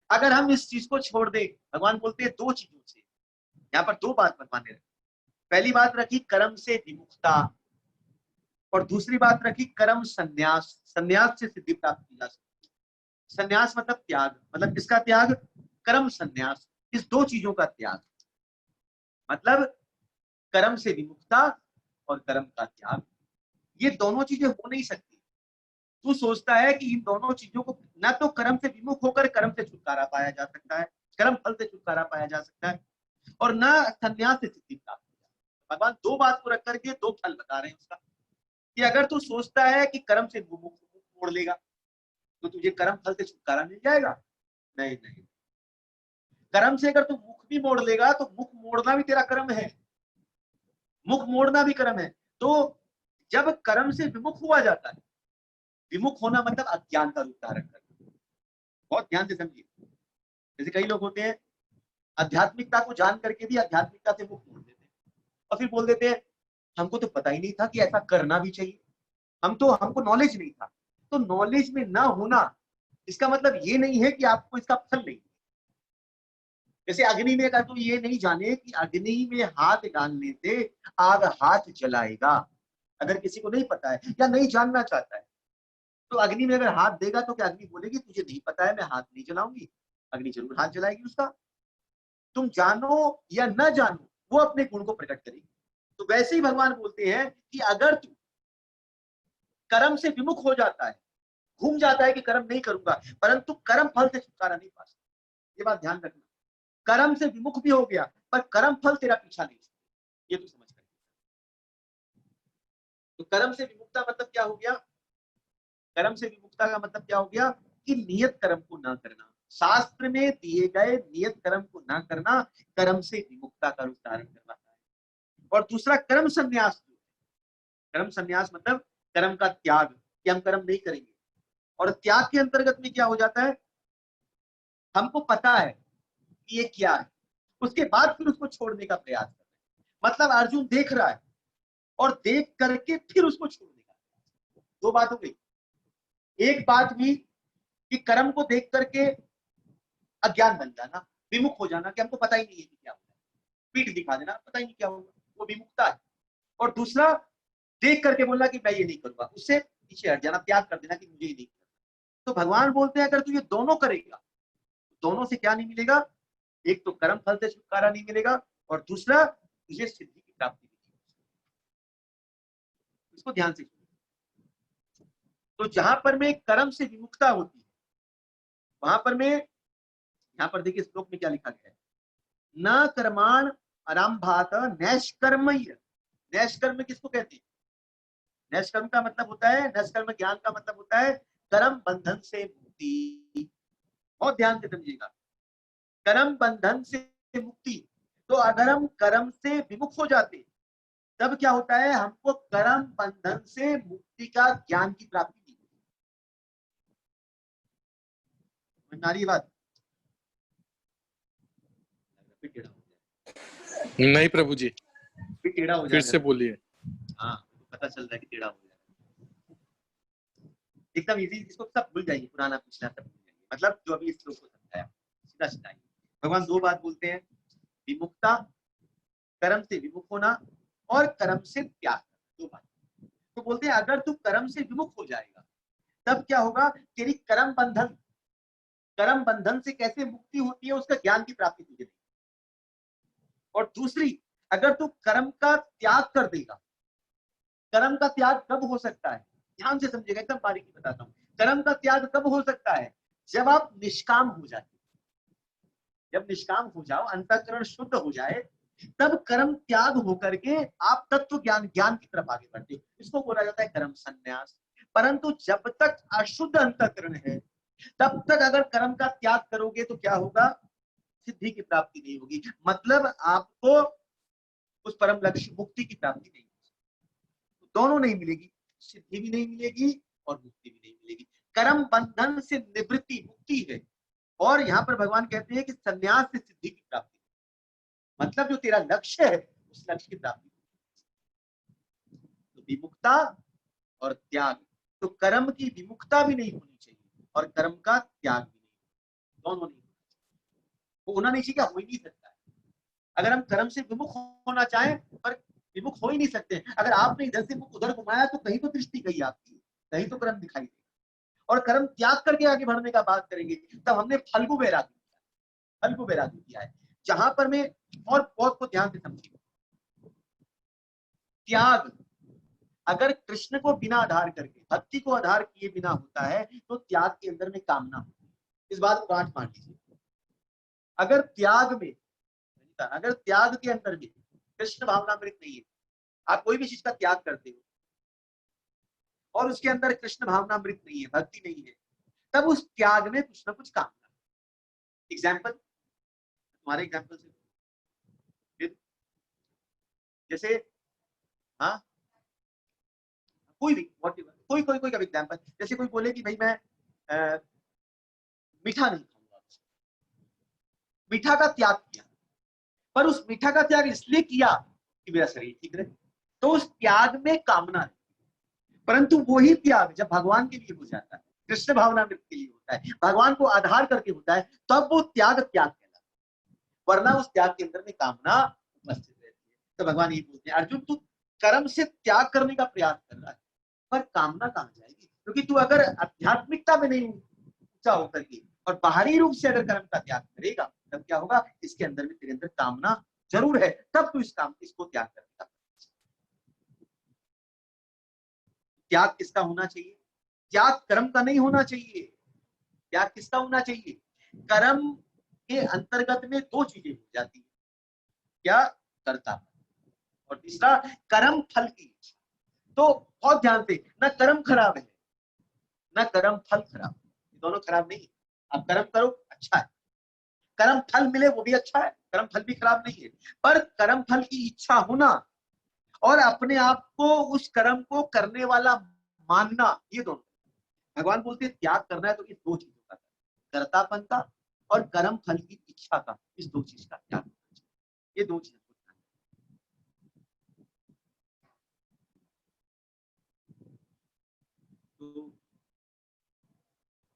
[SPEAKER 1] अगर हम इस चीज को छोड़ दें, भगवान बोलते हैं दो चीजों से, यहाँ पर दो बात भगवान ने रखी। पहली बात रखी कर्म से विमुखता, और दूसरी बात रखी कर्म संन्यास, संन्यास से सिद्धि प्राप्त की जा सकती है। संन्यास मतलब त्याग, मतलब किसका त्याग? कर्म संन्यास, इस दो चीजों का त्याग, मतलब कर्म से विमुखता और कर्म का त्याग। ये दोनों चीजें हो नहीं सकती। तू सोचता है कि इन दोनों चीजों को, न तो कर्म से विमुख होकर कर्म से छुटकारा पाया जा सकता है, कर्म फल से छुटकारा पाया जा सकता है, और न संन्यास से सिद्धि प्राप्त। भगवान दो बात को रख करके दो फल बता रहे हैं उसका, कि अगर तू सोचता है कि कर्म से मुख मोड़ लेगा तो तुझे कर्म फल से छुटकारा मिल जाएगा। नहीं, कर्म से अगर तू मुख भी मोड़ लेगा तो मुख मोड़ना भी तेरा कर्म है। मुख मोड़ना भी कर्म है। तो जब कर्म से विमुख हुआ जाता है, विमुख होना मतलब अज्ञान का रूप धारण करना। बहुत ध्यान से समझिए। जैसे कई लोग होते हैं आध्यात्मिकता को जान करके भी आध्यात्मिकता से मुख मोड़ देते हैं और फिर बोल देते हैं हमको तो पता ही नहीं था कि ऐसा करना भी चाहिए, हमको नॉलेज नहीं था। तो नॉलेज में ना होना इसका मतलब ये नहीं है कि आपको इसका फल नहीं। जैसे अग्नि में अगर तो ये नहीं जाने कि अग्नि में हाथ डालने से आग हाथ जलाएगा, अगर किसी को नहीं पता है या नहीं जानना चाहता है, तो अग्नि में अगर हाथ देगा तो क्या अग्नि बोलेगी तुझे नहीं पता है मैं हाथ नहीं जलाऊंगी? अग्नि जरूर हाथ जलाएगी उसका। तुम जानो या न जानो वो अपने गुण को प्रकट करेगी। तो वैसे ही भगवान बोलते हैं कि अगर तू कर्म से विमुख हो जाता है, घूम जाता है कि कर्म नहीं करूंगा, परंतु कर्म फल से छुटकारा नहीं पा सकता। ये बात ध्यान रखना। कर्म से विमुख भी हो गया पर कर्म फल तेरा पीछा नहीं छोड़ेगा, ये तो समझ कर। तो कर्म से विमुक्ता मतलब क्या हो गया? कर्म से विमुक्ता का मतलब क्या हो गया कि नियत कर्म को ना करना, शास्त्र में दिए गए नियत कर्म को ना करना कर्म से विमुक्ता का रूप धारण करवाता है। और दूसरा कर्म संन्यास। कर्म संन्यास मतलब कर्म का त्याग, कि हम कर्म नहीं करेंगे। और त्याग के अंतर्गत में क्या हो जाता है, हमको पता है कि ये क्या है, उसके बाद फिर उसको छोड़ने का प्रयास कर रहे हैं। मतलब अर्जुन देख रहा है और देख करके फिर उसको छोड़ने का। दो बात हो गई। एक बात हुई कि कर्म को देख करके अज्ञान बन जाना, विमुख हो जाना कि हमको पता ही नहीं है कि क्या होगा, पीठ दिखा देना, पता ही नहीं क्या होगा, वो विमुखता है। और दूसरा देख करके बोलना कि मैं ये नहीं करूंगा, उससे पीछे हट जाना, त्याग कर देना कि मुझे ये नहीं करना। तो भगवान बोलते हैं अगर तू ये दोनों करेगा, दोनों से क्या नहीं मिलेगा? एक तो कर्म फल से छुटकारा नहीं मिलेगा और दूसरा तुझे सिद्धि की प्राप्ति नहीं। इसको ध्यान से सुनिए। तो जहां पर में कर्म से विमुक्ता होती है वहां पर में, यहां पर देखिए श्लोक में क्या लिखा गया है, न कर्माण आरंभात नैष्कर्मय्य। नैष्कर्म किसको कहते हैं? नैष्कर्म का मतलब होता है, नैष्कर्म ज्ञान का मतलब होता है कर्म बंधन से मुक्ति। बहुत ध्यान से समझिएगा, कर्म बंधन से मुक्ति। तो अगर हम कर्म से विमुख हो जाते तब क्या होता है, हमको कर्म बंधन से मुक्ति का ज्ञान की प्राप्ति नहीं होती। नारी बात
[SPEAKER 5] नहीं प्रभु जी,
[SPEAKER 1] फिर टेढ़ा हो
[SPEAKER 5] फिर
[SPEAKER 1] जाएगा।
[SPEAKER 5] से बोलिए।
[SPEAKER 1] हाँ पता चल रहा है कि टेढ़ा हो जाएगा। एकदम इजी, इसको सब भूल जाइए, पुराना पिछला सब भूल जाइए। मतलब जो अभी इस श्लोक को समझाया सीधा सीधा। भगवान दो बात बोलते हैं, विमुक्ता, कर्म से विमुख होना और कर्म से त्याग, दो बात। तो बोलते हैं अगर तू कर्म से विमुख हो जाएगा तब क्या होगा, तेरी कर्म बंधन से कैसे मुक्ति होती है उसका ज्ञान की प्राप्ति तुझे नहीं। और दूसरी, अगर तू कर्म का त्याग कर देगा, कर्म का त्याग कब हो सकता है, ध्यान से समझिएगा, एकदम बारीकी बताता हूँ। कर्म का त्याग कब हो सकता है, जब आप निष्काम हो जाए। जब निष्काम हो जाओ, अंतःकरण शुद्ध हो जाए, तब कर्म त्याग होकर के आप तत्व ज्ञान की तरफ आगे बढ़ते हो। इसको बोला जाता है कर्म संन्यास। परंतु जब तक अशुद्ध अंतःकरण है तब तक अगर कर्म का त्याग करोगे तो क्या होगा, सिद्धि की प्राप्ति नहीं होगी। मतलब आपको उस परम लक्ष्य मुक्ति की प्राप्ति नहीं होगी। दोनों नहीं मिलेगी, सिद्धि भी नहीं मिलेगी और मुक्ति भी नहीं मिलेगी। कर्म बंधन से निवृत्ति मुक्ति है और यहाँ पर भगवान कहते हैं कि संन्यास से सिद्धि की प्राप्ति, मतलब जो तेरा लक्ष्य है उस लक्ष्य की प्राप्ति। तो विमुक्ता और त्याग, तो कर्म की विमुक्ता भी नहीं होनी चाहिए और कर्म का त्याग भी नहीं, दोनों नहीं वो होना नहीं चाहिए, हो ही नहीं सकता है। अगर हम कर्म से विमुख होना चाहें पर विमुख हो ही नहीं सकते। अगर आपने इधर से मुख उधर घुमाया तो कहीं तो दृष्टि गई आपकी, कहीं तो कर्म दिखाई देगा। और कर्म त्याग करके आगे बढ़ने का बात करेंगे तब हमने फल्गु वैराग्य किया है। जहां पर मैं और बहुत को ध्यान से समझिए, त्याग अगर कृष्ण को बिना आधार करके, भक्ति को आधार किए बिना होता है तो त्याग के अंदर में कामना होती है। इस बात को गांठ मान लीजिए। अगर त्याग के अंदर में कृष्ण भावनामृत नहीं है, आप कोई भी चीज का त्याग करते हो और उसके अंदर कृष्ण भावनामृत नहीं है, भक्ति नहीं है, तब उस त्याग में कुछ ना कुछ कामना। एग्जाम्पल, तुम्हारे एग्जाम्पल से जैसे हाँ, कोई भी कोई कोई कोई का एग्जाम्पल, जैसे कोई बोले कि भाई मैं मीठा नहीं खाऊंगा, मीठा का त्याग किया, पर उस मीठा का त्याग इसलिए किया कि मेरा शरीर ठीक रहे, तो उस त्याग में कामना है। परंतु वही त्याग जब भगवान के लिए हो जाता है, कृष्ण भावना के लिए होता है, भगवान को आधार करके होता है, तब वो त्याग कहलाता है, वरना उस त्याग के अंदर में कामना उपस्थित रहती है। तो भगवान ये बोलते हैं, अर्जुन तू कर्म से त्याग करने का प्रयास कर रहा है, पर कामना कहाँ जाएगी, क्योंकि तू अगर आध्यात्मिकता में नहीं ऊंचा होकर के और बाहरी रूप से अगर कर्म का त्याग करेगा, तब क्या होगा, इसके अंदर में तेरे अंदर कामना जरूर है, तब तू इसको त्याग करेगा। त्याग किसका होना चाहिए? त्याग कर्म का नहीं होना चाहिए। त्याग किसका होना चाहिए? कर्म के अंतर्गत में दो चीजें हो जाती है, क्या? कर्ता और तीसरा कर्म फल की इच्छा। तो बहुत ध्यान से, ना कर्म खराब है ना कर्म फल खराब, दोनों खराब नहीं है। आप कर्म करो अच्छा है, कर्म फल मिले वो भी अच्छा है, कर्म फल भी खराब नहीं है, पर कर्म फल की इच्छा होना और अपने आप को उस कर्म को करने वाला मानना, ये दोनों। भगवान बोलते हैं त्याग करना है तो इस दो चीजों का, कर्तापन का और कर्म फल की इच्छा का, इस दो चीज का त्याग, ये दो चीज। तो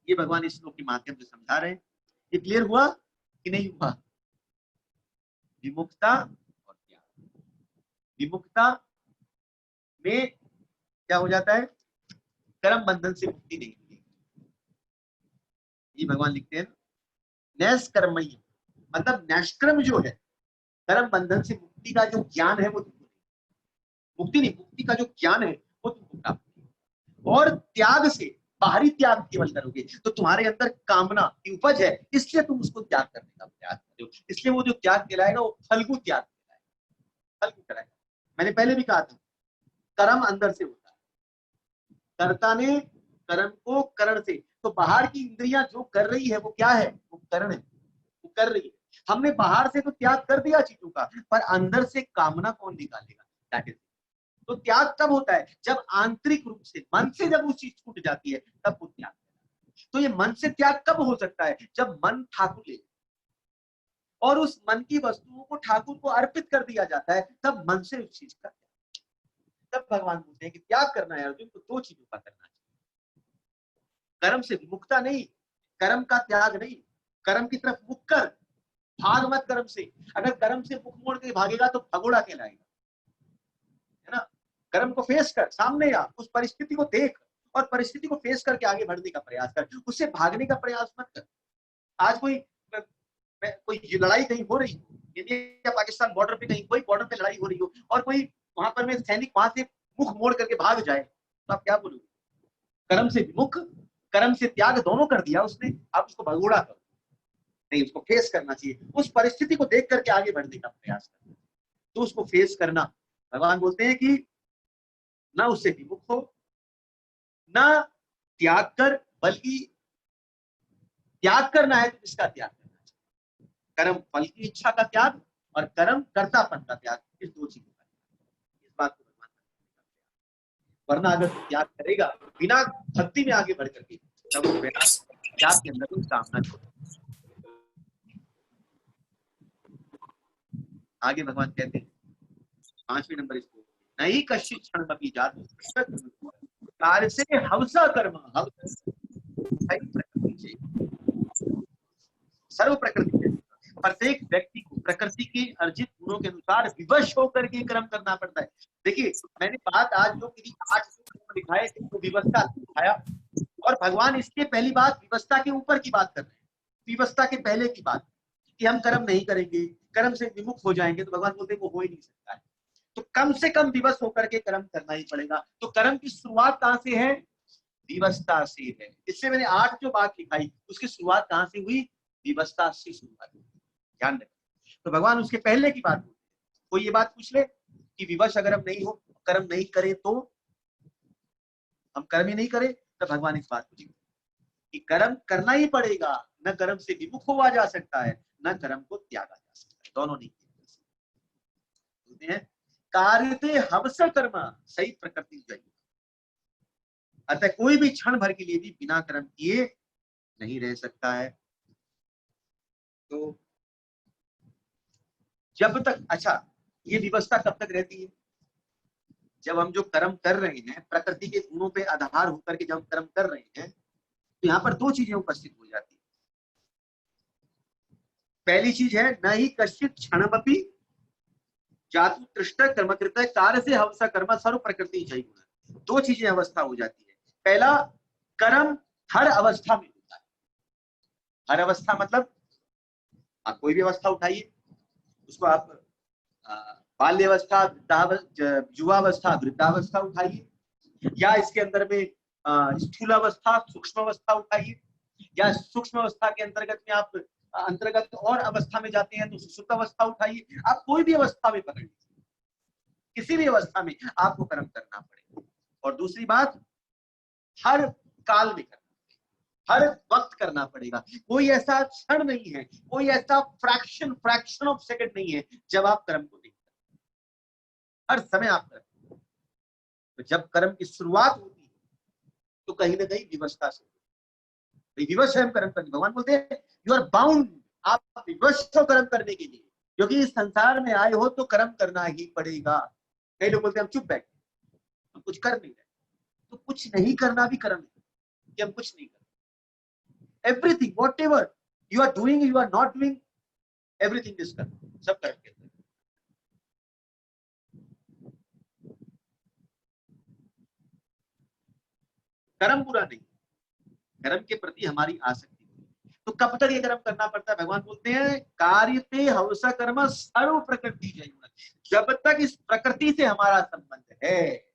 [SPEAKER 1] ये भगवान इस श्लोक के माध्यम से समझा रहे हैं। ये क्लियर हुआ कि नहीं हुआ? विमुक्ता और त्याग। विमुक्ता में क्या हो जाता है? कर्म बंधन से मुक्ति नहीं मिलेगी। ये भगवान लिखते हैं नैष्कर्मण्य, मतलब नैष्क्रम जो है, कर्म बंधन से मुक्ति का जो ज्ञान है वो तुमको, मुक्ति नहीं, मुक्ति का जो ज्ञान है वो तुमको प्राप्त होगा। और त्याग से, बाहरी त्याग केवल करोगे तो तुम्हारे अंदर कामना की उपज है, इसलिए तुम उसको त्याग करने का प्रयास करो। इसलिए वो जो त्याग कहलाएगा वो फल्गु त्याग कहलाएगा, फल्गु कहलाएगा। मैंने पहले भी कहा था, कर्म अंदर से होता है, कर्ता ने कर्म को करण से, तो बाहर की इंद्रियां जो कर रही है वो क्या है? वो करण है, वो कर रही है। हमने बाहर से तो त्याग कर दिया चीजों का, पर अंदर से कामना कौन निकालेगा? That is. तो त्याग कब होता है? जब आंतरिक रूप से, मन से जब उस चीज छूट जाती है, तब वो त्याग। तो ये मन से त्याग कब हो सकता है? जब मन ठाकुर ले और उस मन की वस्तुओं को ठाकुर को अर्पित कर दिया जाता है, तब मन से उस चीज का, तब भगवान बोलते हैं कि त्याग करना है अर्जुन तो दो चीजों का करना चाहिए, कर्म से विमुक्ता नहीं, कर्म का त्याग नहीं, कर्म की तरफ मुख कर, भाग मत कर्म से। अगर कर्म से मुख मोड़ के भागेगा तो भगोड़ा कहलाएगा, है ना? कर्म को फेस कर, सामने आ, उस परिस्थिति को देख और परिस्थिति को फेस करके आगे बढ़ने का प्रयास कर, उससे भागने का प्रयास मत कर। आज कोई लड़ाई कहीं हो रही हो, इंडिया पाकिस्तान बॉर्डर पे, कहीं कोई बॉर्डर पे लड़ाई हो रही हो और कोई वहां पर में सैनिक वहां से मुख मोड़ करके भाग जाए, तो आप क्या बोलोगे? कर्म से विमुख, कर्म से त्याग दोनों कर दिया उसने, आप उसको भगोड़ा करो नहीं, उसको फेस करना चाहिए, उस परिस्थिति को देख करके आगे बढ़ने का प्रयास करना, तो उसको फेस करना। भगवान बोलते हैं कि ना उससे विमुख हो, ना त्याग कर, बल्कि त्याग करना है तो इसका त्याग करना चाहिए, कर्म फल की इच्छा का त्याग और कर्म कर्तापन का त्याग, इस दो चीजों का त्याग। इस बात को भगवान, वरना अगर त्याग करेगा बिना भक्ति में आगे बढ़ करके, तब वो त्याग के अंदर कुछ कामना छोड़। आगे भगवान कहते हैं 5वें नंबर इसको, नहीं कश्चित क्षण मपि जातु कार्य से हवसा कर्म, सर्व प्रकृति, प्रत्येक व्यक्ति को प्रकृति के अर्जित गुणों के अनुसार विवश होकर के कर्म करना पड़ता है। देखिए मैंने बात आज जो 8 दिखाए तो विवस्था दिखाया, और भगवान इसके पहली बात विवस्था के ऊपर की बात कर रहे हैं, विवस्था के पहले की बात कि हम कर्म नहीं करेंगे, कर्म से विमुख हो जाएंगे, तो भगवान बोलते हैं वो हो ही नहीं सकता है। तो कम से कम विवश होकर के कर्म करना ही पड़ेगा। तो कर्म की शुरुआत कहां से है? विवस्था से है। इससे मैंने 8 जो बात लिखाई उसकी शुरुआत कहां से हुई? विवस्था से शुरुआत हुई, ध्यान रखें। तो भगवान उसके पहले की बात, कोई ये बात पूछ ले कि विवश अगर हम नहीं हो, कर्म नहीं करे, तो हम कर्म ही नहीं करें, तो भगवान इस बात को कि कर्म करना ही पड़ेगा, न कर्म से विमुख हुआ जा सकता है, न कर्म को त्यागा जा सकता है, दोनों नहीं बोलते हैं। कार्यते हवस कर्म सही प्रकृति चाहिए। अतः कोई भी क्षण भर के लिए भी बिना कर्म किए नहीं रह सकता है। तो जब तक, अच्छा, ये व्यवस्था कब तक रहती है? जब हम जो कर्म कर रहे हैं प्रकृति के गुणों पे आधार होकर के जब हम कर्म कर रहे हैं, तो यहाँ पर दो चीजें उपस्थित हो जाती है। पहली चीज है न ही कश्चित क्षणमपि जातु तृष्ट कर्मकृत कार्य से हवस कर्म सर्व प्रकृति चाहिए। दो चीजें अवस्था हो जाती है। पहला, कर्म हर अवस्था में होता है। हर अवस्था मतलब आप कोई भी अवस्था उठाइए, उसको आप बाल्यावस्था, युवावस्था, वृद्धावस्था उठाइए, या इसके अंदर में स्थूलावस्था, सूक्ष्म अवस्था उठाइए, या सूक्ष्म अवस्था के अंतर्गत में आप अंतर्गत और अवस्था में जाते हैं तो सुषुप्त अवस्था उठाइए। आप कोई भी अवस्था में पकड़ लीजिए, किसी भी अवस्था में आपको कर्म करना पड़ेगा। और दूसरी बात, हर काल में करना, हर वक्त करना पड़ेगा। कोई ऐसा क्षण नहीं है, कोई ऐसा फ्रैक्शन ऑफ सेकंड नहीं है जब आप कर्म को नहीं करते। हर समय आप करते हैं। तो जब कर्म की शुरुआत होती है तो कहीं ना कहीं विवशता से, विवश है हम कर्म करने। भगवान बोलते हैं यू आर बाउंड, आप विवश हो कर्म करने के लिए, क्योंकि इस संसार में आए हो तो कर्म करना ही पड़ेगा। कई लोग बोलते हैं हम चुप बैठे, हम कुछ कर नहीं रहे। तो कुछ नहीं करना भी कर्म है कि हम कुछ नहीं कर। Everything, whatever you are doing, you are not doing, everything is कर्म, सब कर्म के अंदर। कर्म बुरा नहीं, कर्म के प्रति हमारी आसक्ति। तो कब तक ये कर्म करना पड़ता है? भगवान बोलते हैं कार्यते हवस कर्म सर्व प्रकृति जयुना। जब तक इस प्रकृति से हमारा संबंध है,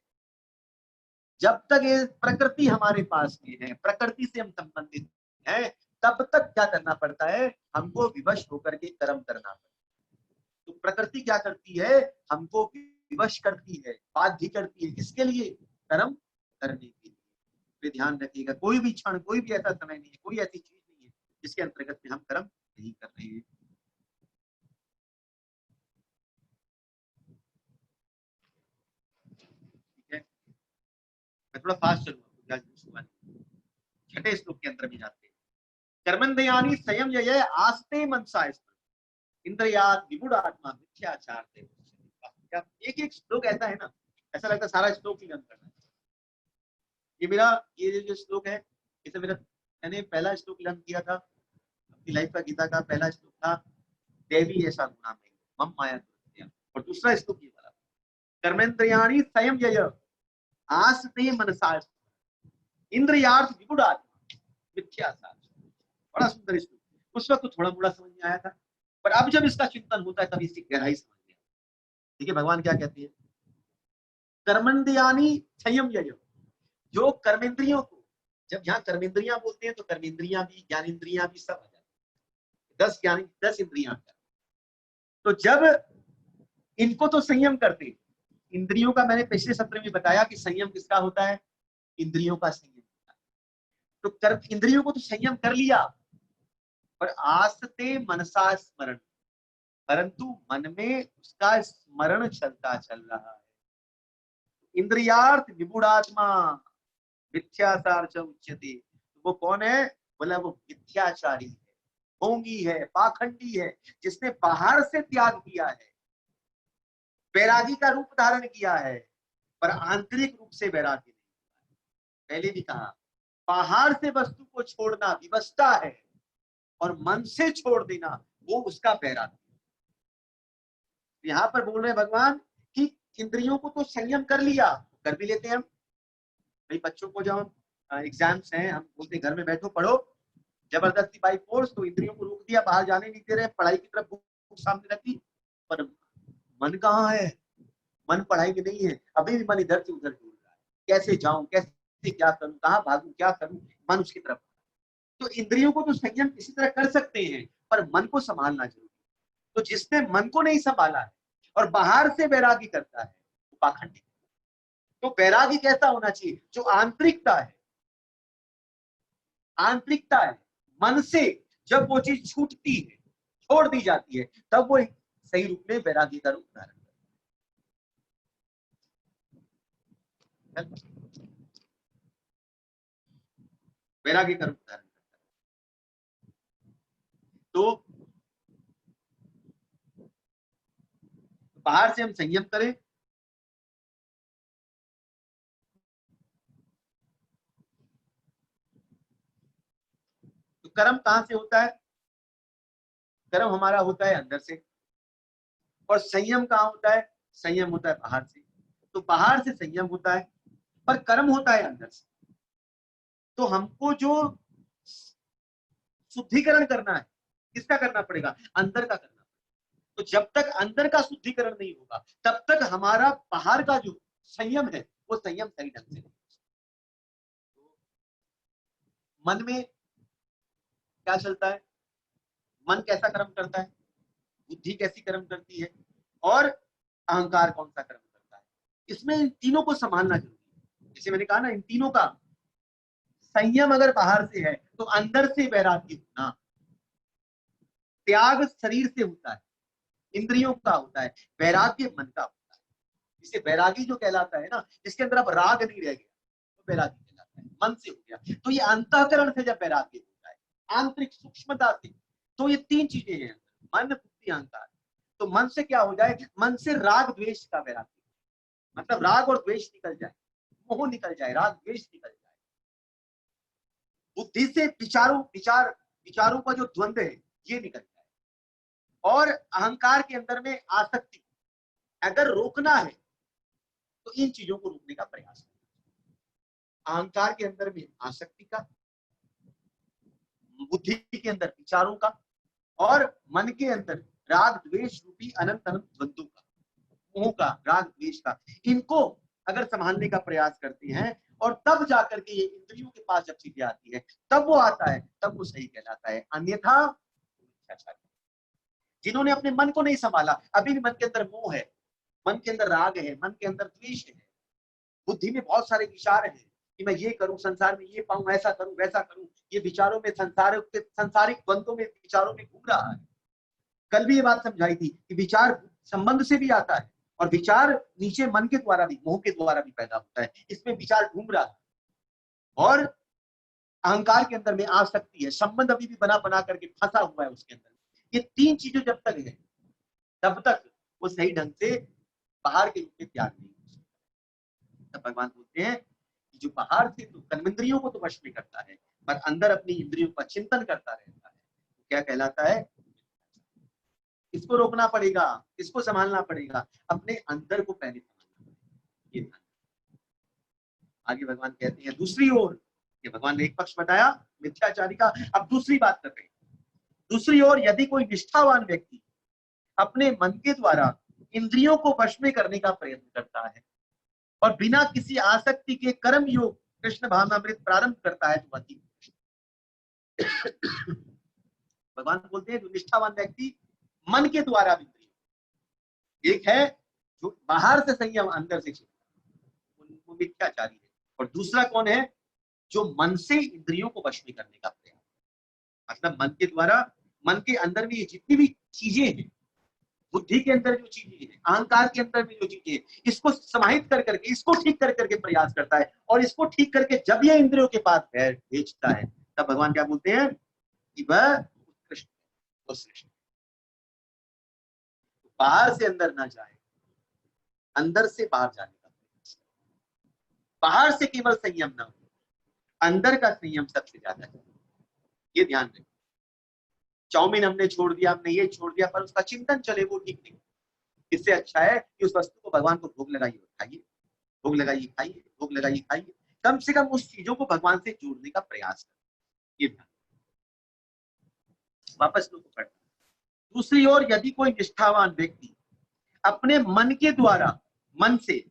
[SPEAKER 1] जब तक ये प्रकृति हमारे पास में है, प्रकृति से हम संबंधित है, तब तक क्या करना पड़ता है? हमको विवश होकर के कर्म करना पड़ता है। तो प्रकृति क्या करती है? हमको विवश करती है, बाध्य करती है। किसके लिए? कर्म करने के लिए। वे ध्यान रखिएगा, कोई भी क्षण, कोई भी ऐसा समय नहीं है, कोई ऐसी चीज नहीं है जिसके अंतर्गत में हम कर्म नहीं कर रहे हैं। ठीक है, मैं थोड़ा फास्ट चलूंगा। छठे श्लोक के अंदर भी जाते हैं। कर्मण्ययानि संयम यय आस्ते मनसा इंद्रियात् विमूढ़ आत्मा मिथ्याचार से। एक एक श्लोक ऐसा है ना, ऐसा लगता है सारा श्लोक ही गन करना है। ये जो श्लोक है, इसे मैंने पहला श्लोक लर्न किया था अपनी लाइफ का। गीता का पहला श्लोक था देवी ऐसा गुना में मम माया दुर्गया, और दूसरा श्लोक ये वाला कर्मेंद्रियाणि संयम यय आस्ते मनसा इंद्रियार्थ विमूढ़ आत्मा मिथ्याचार। बड़ा सुंदर श्लोक। उस वक्त तो थोड़ा मोड़ा समझ में आया था, पर अब जब इसका चिंतन होता है तब इसकी गहराई समझ में। देखिए भगवान क्या कहते हैं, कर्मेंद्रियाणि संयम यय, जो कर्मेंद्रियों को, जब यहाँ कर्मेंद्रियां बोलते हैं तो कर्मेंद्रियां भी, ज्ञानेंद्रियां भी सब आ जाती है। 10 इंद्रियां। तो जब इनको तो संयम करते, इंद्रियों का मैंने पिछले सत्र में बताया कि संयम किसका होता है? इंद्रियों का संयम होता है। तो इंद्रियों को तो संयम कर लिया, पर आस्ते मनसा स्मरण, परंतु मन में उसका स्मरण चलता चल रहा है। इंद्रियार्थ विमूढ़ात्मा मिथ्याचार च उच्यते। वो कौन है? बोला वो मिथ्याचारी है, ढोंगी है, पाखंडी है, जिसने बाहर से त्याग किया है, वैरागी का रूप धारण किया है, पर आंतरिक रूप से वैरागी नहीं। पहले भी कहा, बाहर से वस्तु को छोड़ना विवशता है, और मन से छोड़ देना वो उसका वैरागी। यहाँ पर बोल रहे भगवान कि इंद्रियों को तो संयम कर लिया, कर भी लेते हैं हम। भाई बच्चों को जब एग्जाम्स हैं, हम बोलते घर में बैठो पढ़ो, जबरदस्ती बाई फोर्स, तो इंद्रियों को रोक दिया, बाहर जाने नहीं दे रहे, पढ़ाई की तरफ बुक सामने रखी, पर मन कहाँ है? मन पढ़ाई में नहीं है, अभी भी मन इधर से उधर डूब रहा है। कैसे जाऊं, कैसे क्या करूं, कहाँ भागूं, क्या करूं, मन उसकी तरफ। तो इंद्रियों को तो संयम किसी तरह कर सकते हैं, पर मन को संभालना जरूरी है। तो जिसने मन को नहीं संभाला है और बाहर से वैरागी करता है, वो पाखंडी। तो वैरागी कैसा होना चाहिए? जो आंतरिकता है, आंतरिकता है, मन से जब वो चीज छूटती है, छोड़ दी जाती है, तब वो सही रूप में वैरागी का रूप धारण करता है। वैराग्य कर्म धारण करता है। तो बाहर से हम संयम करें, तो कर्म कहां से होता है? कर्म हमारा होता है अंदर से। और संयम कहां होता है? संयम होता है बाहर से। तो बाहर से संयम होता है, पर कर्म होता है अंदर से। तो हमको जो शुद्धिकरण करना है, किसका करना पड़ेगा? अंदर का करना पड़ेगा। तो जब तक अंदर का शुद्धिकरण नहीं होगा, तब तक हमारा बाहर का जो संयम है, वो संयम सही ढंग से नहीं। मन में क्या चलता है? मन कैसा कर्म करता है? बुद्धि कैसी कर्म करती है? और अहंकार कौन सा कर्म करता है? इसमें इन तीनों को संभालना जरूरी है। जैसे मैंने कहा ना, इन तीनों का संयम अगर बाहर से है, तो अंदर से वैराग्य होना। त्याग शरीर से होता है, इंद्रियों का होता है, वैराग्य मन का होता है। इसे वैरागी जो कहलाता है ना, जिसके अंदर अब राग नहीं रह गया, तो वैरागी कहलाता है। मन से हो गया। तो ये अंतःकरण से जब वैराग्य होता है, आंतरिक सूक्ष्मता से, तो ये तीन चीजें हैं, मन, बुद्धि, अहंकार। तो मन से क्या हो जाए? मन से राग द्वेष का वैराग्य, मतलब राग और द्वेष निकल जाए, मोह निकल जाए, राग द्वेष निकल जाए। बुद्धि से विचारों का जो द्वंद्व है, ये निकल जाए। और अहंकार के अंदर में आसक्ति, अगर रोकना है तो इन चीजों को रोकने का प्रयास करना। अहंकार के अंदर में आसक्ति का, बुद्धि के अंदर विचारों का, और मन के अंदर राग द्वेष रूपी अनंत अनंत द्वंद्वों का, मोह का, राग द्वेष का, इनको अगर संभालने का प्रयास करते हैं, और तब जाकर के ये इंद्रियों के पास जब चीजें आती है, तब वो आता है, तब वो सही कहलाता है। अन्यथा जिन्होंने अपने मन को नहीं संभाला, अभी भी मन के अंदर मोह है, मन के अंदर राग है, मन के अंदर द्वेष है, बुद्धि में बहुत सारे विचार हैं कि मैं ये करूं, संसार में ये पाऊं, ऐसा करूं, वैसा करूं, ये विचारों में, संसारिक द्वंद्वों में, विचारों में घूम रहा है। कल भी ये बात समझाई थी कि विचार संबंध से भी आता है, और विचार नीचे मन के द्वारा भी, मोह के द्वारा भी पैदा होता है। इसमें विचार घूम रहा है। और अहंकार के अंदर में आसक्ति है, संबंध अभी भी बना बना करके फंसा हुआ है उसके अंदर। ये तीन चीजें जब तक है, तब तक वो सही ढंग से बाहर के रूप में त्याग नहीं हो सकता। तब भगवान बोलते हैं कि जो बाहर से तो कर्मेंद्रियों को तो वश में करता है, पर अंदर अपनी इंद्रियों का चिंतन करता रहता है, तो क्या कहलाता है? इसको रोकना पड़ेगा, इसको संभालना पड़ेगा, अपने अंदर को पहले संभालना पड़ेगा। ये आगे भगवान कहते हैं दूसरी ओर, ये भगवान ने एक पक्ष बताया मिथ्याचारी का, अब दूसरी बात कर रहे हैं। दूसरी ओर यदि कोई निष्ठावान व्यक्ति अपने मन के द्वारा इंद्रियों को वश में करने का प्रयत्न करता है, और बिना किसी आसक्ति के कर्म योग कृष्ण भावनामृत प्रारंभ करता है, तो अति भगवान बोलते हैं जो निष्ठावान व्यक्ति मन के द्वारा इंद्रियों, एक है जो बाहर से संयम अंदर से वो मिथ्याचारी है, और दूसरा कौन है? जो मन से इंद्रियों को वश में करने का प्रयास, मतलब मन के द्वारा, मन के अंदर में ये जितनी भी चीजें हैं, बुद्धि के अंदर जो चीजें हैं, अहंकार के अंदर में जो चीजें हैं, इसको समाहित कर करके, इसको ठीक कर करके प्रयास करता है। और इसको ठीक करके जब ये इंद्रियों के पास भेजता है, तब भगवान क्या बोलते हैं कि वह उत्कृष्ट, वो श्रेष्ठ। बाहर से अंदर ना जाए, अंदर से बाहर जाने का प्रयास। बाहर से केवल संयम ना हो, अंदर का संयम सबसे ज्यादा है। ये ध्यान रखें। चाउमीन हमने छोड़ दिया, हमने ये छोड़ दिया, पर उसका चिंतन चले, वो ठीक नहीं। इससे अच्छा है कि उस वस्तु को भगवान को भोग लगाइए और खाइए, भोग लगाइए खाइए, भोग लगाइए खाइए। कम से कम उस चीजों को भगवान से जोड़ने का प्रयास करें। ये वापस लोग पढ़। दूसरी ओर यदि कोई निष्ठावान व्यक्ति अपने मन के द्वारा, मन से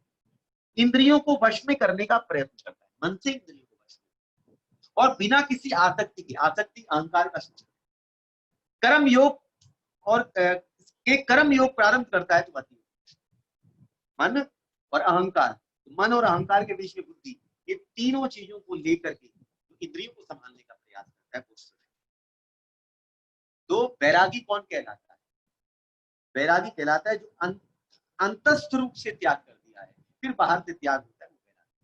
[SPEAKER 1] इंद्रियों को वश में करने का प्रयत्न करता है, मन से इंद्रियों को वश में, और बिना किसी आसक्ति की, आसक्ति अहंकार का सूचक, कर्म योग और कर्म योग प्रारंभ करता है, तो अति मन और अहंकार, मन और अहंकार के बीच में बुद्धि, ये तीनों चीजों को लेकर के इंद्रियों को संभालने का प्रयास करता है। तो वैरागी कौन कहलाता है? वैरागी कहलाता है जो अंतस्थ रूप से त्याग कर दिया है, फिर बाहर से त्याग होता है, वो वैरागी।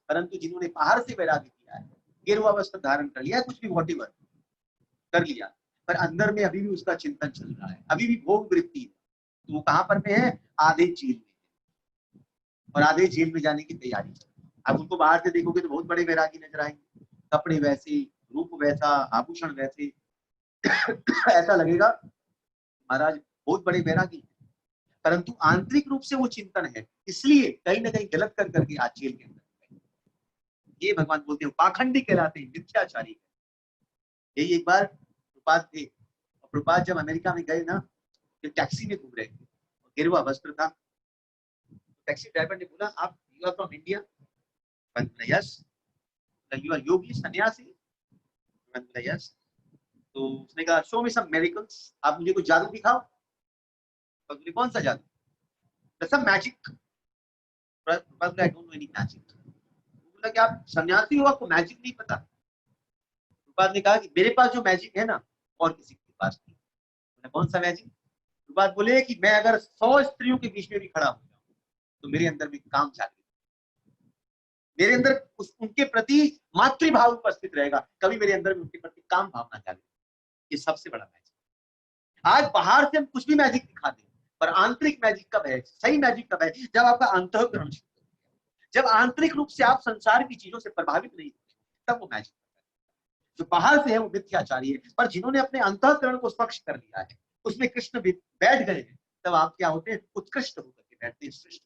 [SPEAKER 1] परंतु जिन्होंने बाहर से वैराग्य किया है, गेरुआ वस्त्र धारण कर लिया, कुछ भी वॉटेवर कर लिया, पर अंदर में अभी भी उसका चिंतन चल रहा है, अभी भी भोग वृत्ति है, तो वो कहाँ पर में है? आधे जेल में, और आधे जेल में जाने की तैयारी है। अब उनको बाहर से देखोगे तो बहुत बड़े वैरागी नजर आएंगे, कपड़े वैसे, रूप वैसा, आभूषण वैसे ऐसा लगेगा महाराज बहुत बड़े वैरागी, परंतु आंतरिक रूप से वो चिंतन है, इसलिए कहीं ना कहीं गलत कर करके आज जेल के अंदर। ये भगवान बोलते हैं पाखंडी कहलाते हैं, मिथ्याचारी। यही एक बार प्रभुपाद थे, और प्रभुपाद जब अमेरिका में गए ना, तो टैक्सी में घूम रहे थे, गिरवा वस्त्र था, टैक्सी ड्राइवर ने बोला आप you are from India? Yes. You are योगी सन्यासी? यस। तो उसने कहा शो मी सम मिरेकल्स, आप मुझे कुछ जादू दिखाओ। तो कौन सा जादू? Some magic. I don't know any magic. बोला कि आप सन्यासी हो, आपको मैजिक नहीं पता? प्रभुपाद ने कहा कि मेरे पास जो मैजिक है ना, और किसी के पास नहीं। कौन सा मैजिक? प्रभुपाद बोले कि मैं अगर 100 स्त्रियों के बीच में भी खड़ा हो जाऊं तो मेरे अंदर भी काम जागृत, मेरे अंदर उनके प्रति मातृभाव उपस्थित रहेगा, कभी मेरे अंदर भी उनके प्रति काम भावना जागृत। ये सबसे बड़ा मैजिक। आज बाहर से हम कुछ भी मैजिक दिखा दें, पर आंतरिक मैजिक कब है? सही मैजिक कब है? जब आपका अंतःकरण, जब आंतरिक रूप से आप संसार की चीजों से प्रभावित नहीं होते, तब वो मैजिक। जो बाहर से है वो मिथ्याचारी है, पर जिन्होंने अपने अंतःकरण को स्वच्छ कर लिया है, उसमें कृष्ण भी बैठ गए हैं, तब आप क्या होते हैं? उत्कृष्ट होकर के बैठते हैं, श्रेष्ठ।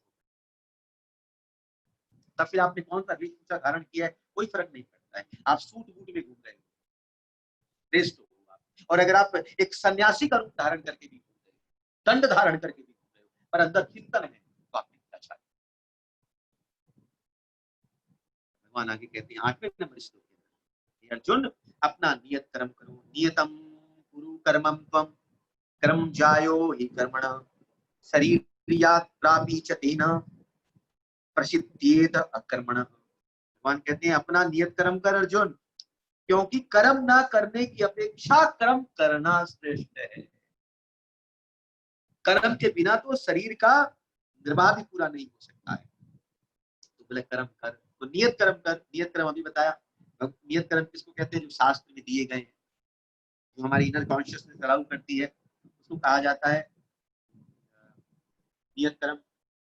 [SPEAKER 1] तब फिर आपने कौन सा वेशभूषा धारण किया है कोई फर्क नहीं पड़ता है। आप सूट बूट में घूम रहे हो, श्रेष्ठ हो आप। और अगर आप एक सन्यासी का रूप धारण करके भी घूम रहे हो, दंड धारण करके भी घूम रहे हो, पर अंदर चिंतन है, तो आप मिथ्याचारी। भगवान आगे कहते हैं 8वें नंबर श्लोक में, अर्जुन अपना नियत कर्म करो, नियतम कुरु कर्मम त्वम कर्म जायो हि कर्मण शरीरात् प्रापि च तेन प्रसिद्धेत अकर्मण। भगवान कहते हैं अपना नियत कर्म कर अर्जुन, क्योंकि कर्म ना करने की अपेक्षा कर्म करना श्रेष्ठ है। कर्म के बिना तो शरीर का निर्वाह भी पूरा नहीं हो सकता है। तो बोले कर्म कर, तो नियत कर्म कर। नियत कर्म अभी बताया, नियत कर्म किसको कहते हैं? जो शास्त्र में दिए गए हैं, जो हमारी इनर कॉन्शियसनेस अलाउ करती है, उसको कहा जाता है नियत कर्म।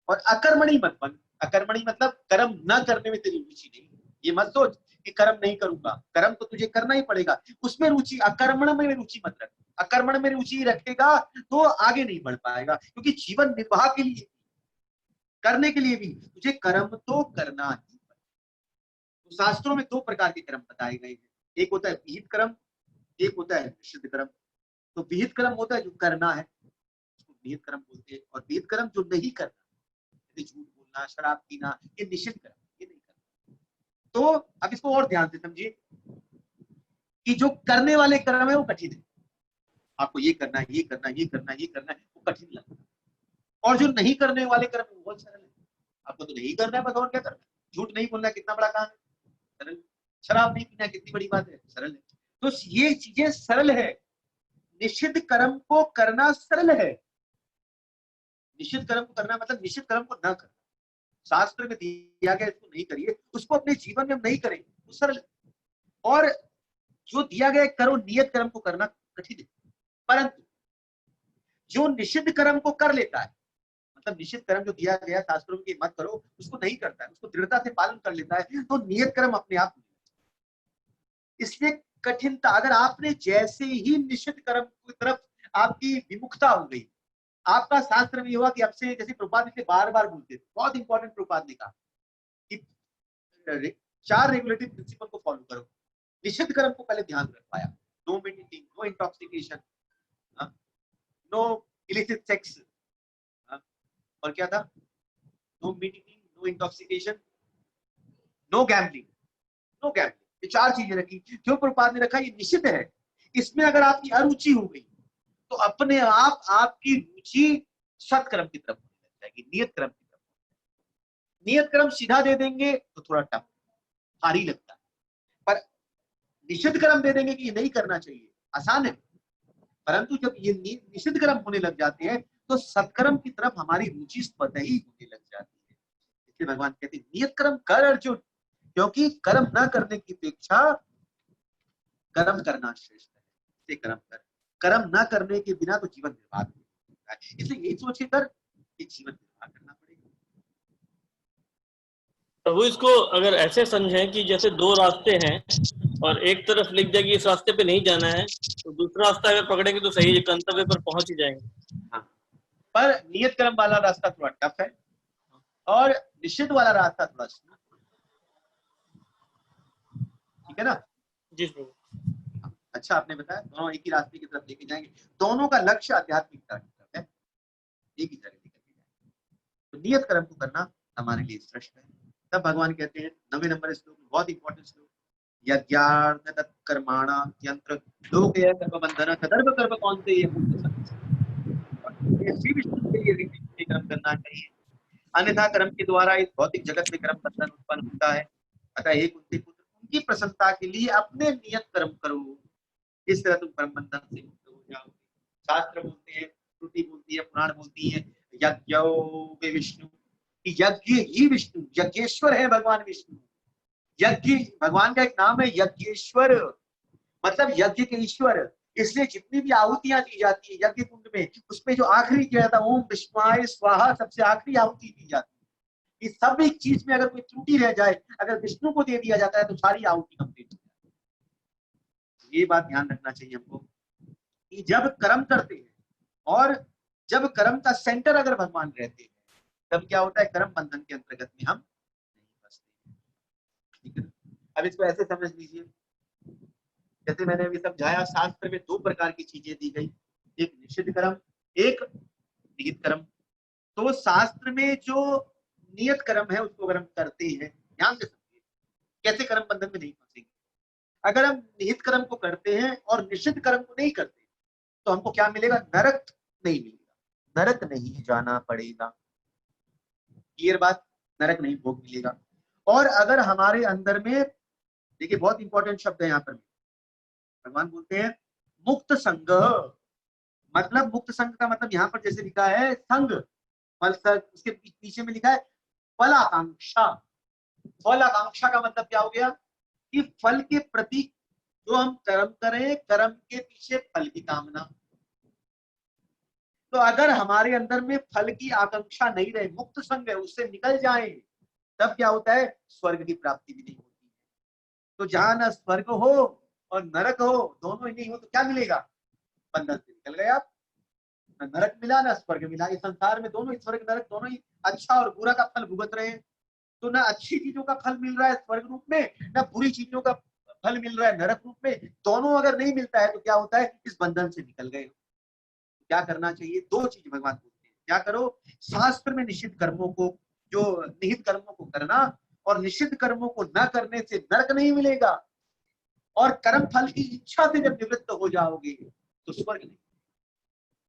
[SPEAKER 1] और अकर्मणी मत बन। अकर्मणी मतलब कर्म न करने में तेरी रुचि नहीं। ये मत सोच कि कर्म नहीं करूंगा, कर्म तो तुझे करना ही पड़ेगा, उसमें रुचि, अकर्मण में रुचि मत रख। अकर्मण में रुचि रखेगा तो आगे नहीं बढ़ पाएगा, क्योंकि जीवन निर्वाह के लिए, करने के लिए भी तुझे कर्म तो करना ही। तो शास्त्रों में 2 प्रकार के कर्म बताए गए हैं, एक होता है विहित कर्म, एक होता है निषिद्ध कर्म। तो विहित कर्म होता है जो करना है, उसको विहित कर्म बोलते हैं, और विहित कर्म जो नहीं करना, जैसे झूठ बोलना, शराब पीना, ये निषिद्ध कर्म, ये नहीं करना। तो अब इसको और ध्यान से समझिए कि जो करने वाले कर्म है वो कठिन है, आपको ये करना है, ये करना है, ये करना है, ये करना है, वो कठिन लगता है। और जो नहीं करने वाले कर्म वो बहुत सरल है, आपको तो नहीं करना है, बस और क्या करना है? झूठ नहीं बोलना कितना बड़ा काम है, सरल। शराब नहीं पीना कितनी बड़ी बात है, सरल है। तो ये चीजें सरल है, निषिद्ध कर्म को करना सरल है। निषिद्ध कर्म को करना मतलब निषिद्ध कर्म को न करना, शास्त्र में दिया गया इसको नहीं करिए, उसको अपने जीवन में हम नहीं करेंगे, वो सरल है। और जो दिया गया करो नियत कर्म को करना कठिन है, परंतु जो निषिद्ध कर्म को कर लेता है, मतलब निषिद्ध कर्म जो दिया गया शास्त्रों में मत करो, उसको नहीं करता है, उसको दृढ़ता से पालन कर लेता है, तो नियत कर्म अपने आप। इसलिए कठिनता, अगर आपने जैसे ही निषिद्ध कर्म की तरफ आपकी विमुखता हो गई, आपका शास्त्र में हुआ कि अब से, जैसे प्रभुपाद इसे बार बार बोलते थे, बहुत इंपॉर्टेंट प्रभुपाद ने कहा कि 4 रेगुलेटरी प्रिंसिपल को फॉलो करो। निषिद्ध कर्म को पहले ध्यान रख पाया, no meat eating, no intoxication, no illicit sex, और क्या था? No meat eating, no intoxication, no gambling, no gambling. ये 4 चीजें रखी। क्यों प्रभुपाद ने रखा? ये निषिद्ध है, इसमें अगर आपकी अरुचि हो गई तो अपने आप आपकी रुचि सत्कर्म की तरफ होने लग जाएगी, नियत कर्म की तरफ। नियत कर्म सीधा दे देंगे तो थोड़ा टफ, भारी लगता है, पर निषिद्ध कर्म दे देंगे कि ये नहीं करना चाहिए, आसान है। परंतु जब ये निषिद्ध कर्म होने लग जाते हैं तो सत्कर्म की तरफ हमारी रुचि स्वतः ही होने लग जाती है। इसलिए भगवान कहते हैं नियत कर्म कर अर्जुन, क्योंकि कर्म न करने की अपेक्षा कर्म करना श्रेष्ठ है। इसलिए कर्म कर, कर्म न करने के बिना तो जीवन निर्वाह नहीं होता है। इसलिए यही सोच के कर कि जीवन निर्वाह करना पड़ेगा।
[SPEAKER 7] प्रभु इसको अगर ऐसे समझें कि जैसे दो रास्ते हैं और एक तरफ लिख दिया कि इस रास्ते पे नहीं जाना है, तो दूसरा रास्ता अगर पकड़ेंगे तो सही गंतव्य पर पहुंच ही जाएंगे।
[SPEAKER 1] हाँ, पर नियत कर्म वाला रास्ता थोड़ा टफ है और निषिद्ध वाला रास्ता थोड़ा स्मूथ, ठीक है ना?
[SPEAKER 7] जी प्रभु।
[SPEAKER 1] अच्छा आपने बताया दोनों एक ही रास्ते की तरफ लेके जाएंगे, दोनों का लक्ष्य आध्यात्मिकता की तरफ है, एक ही जगह लेकर के जाएंगे। तो नियत कर्म को करना हमारे लिए श्रेष्ठ है। तब भगवान कहते हैं 9वें नंबर श्लोक, बहुत इंपॉर्टेंट श्लोक, यज्ञार्थ तत्कर्माणा यंत्र लोकया कर्मबंधन कदर्भ कर्म कौनते ये श्री विष्णु के लिए कर्म करना चाहिए, अन्यथा कर्म के द्वारा इस भौतिक जगत में कर्म बंधन उत्पन्न होता है। अतः हे कुंती पुत्र, उनकी प्रसन्नता के लिए अपने नियत कर्म करो, इस तरह तुम कर्म बंधन से मुक्त हो जाओगे। शास्त्र बोलते हैं, श्रुति बोलती है, पुराण बोलती है, यज्ञो वे विष्णु, यज्ञ ही विष्णु, यज्ञेश्वर है भगवान विष्णु। यज्ञ भगवान का एक नाम है यज्ञेश्वर, मतलब यज्ञ के ईश्वर। इसलिए जितनी भी आहुतियां दी जाती है यज्ञ कुंड में, उसमें जो आखिरी किया जाता है ओम विष्णुआय स्वाहा, सबसे आखिरी आहुति दी जाती है। इस सब एक चीज में अगर कोई त्रुटि रह जाए, अगर विष्णु को दे दिया जाता है तो सारी आहुति कंप्लीट हो जाती है। ये बात ध्यान रखना चाहिए हमको कि जब कर्म करते हैं और जब कर्म का सेंटर अगर भगवान रहते हैं, तब क्या होता है, कर्म बंधन के अंतर्गत में हम नहीं फंसते। ठीक है, अब इसको ऐसे समझ लीजिए, जैसे मैंने अभी समझाया, शास्त्र में दो प्रकार की चीजें दी गई, एक निषिद्ध कर्म, एक नियत कर्म। तो शास्त्र में जो नियत कर्म है उसको अगर हम करते हैं, ध्यान से समझिए कैसे कर्म बंधन में नहीं फंसेंगे। अगर हम निहित कर्म को करते हैं और निषिद्ध कर्म को नहीं करते तो हमको क्या मिलेगा, नरक नहीं मिलेगा, नरक नहीं जाना पड़ेगा। क्लियर बात, नरक नहीं भोग मिलेगा। और अगर हमारे अंदर में, देखिए बहुत इंपॉर्टेंट शब्द है यहाँ पर, भगवान बोलते हैं मुक्त संग, मतलब मुक्त संग का मतलब यहाँ पर जैसे लिखा है संग, उसके पीछे में लिखा है फलाकांक्षा। फलाकांक्षा का मतलब क्या हो गया कि फल के प्रति जो हम कर्म करें, कर्म के पीछे फल की कामना। तो अगर हमारे अंदर में फल की आकांक्षा नहीं रहे, मुक्त संग है, उससे निकल जाए, तब क्या होता है, स्वर्ग की प्राप्ति भी नहीं होती है। तो जहां न स्वर्ग हो और नरक हो, दोनों ही नहीं हो, तो क्या मिलेगा, बंधन से निकल गए आप। न नरक मिला न स्वर्ग मिला। इस संसार में दोनों ही, स्वर्ग नरक दोनों ही, अच्छा और बुरा का फल भुगत रहे हैं। तो ना अच्छी चीजों का फल मिल रहा है स्वर्ग रूप में, ना बुरी चीजों का फल मिल रहा है नरक रूप में। दोनों अगर नहीं मिलता है तो क्या होता है, इस बंधन से निकल गए। क्या करना चाहिए, दो चीज भगवान बोलते हैं, क्या करो, शास्त्र में निषिद्ध कर्मों को, जो निहित कर्मों को करना, और निषिद्ध कर्मों को न करने से नरक नहीं मिलेगा, और कर्म फल की इच्छा से जब निवृत्त हो जाओगे तो स्वर्ग नहीं,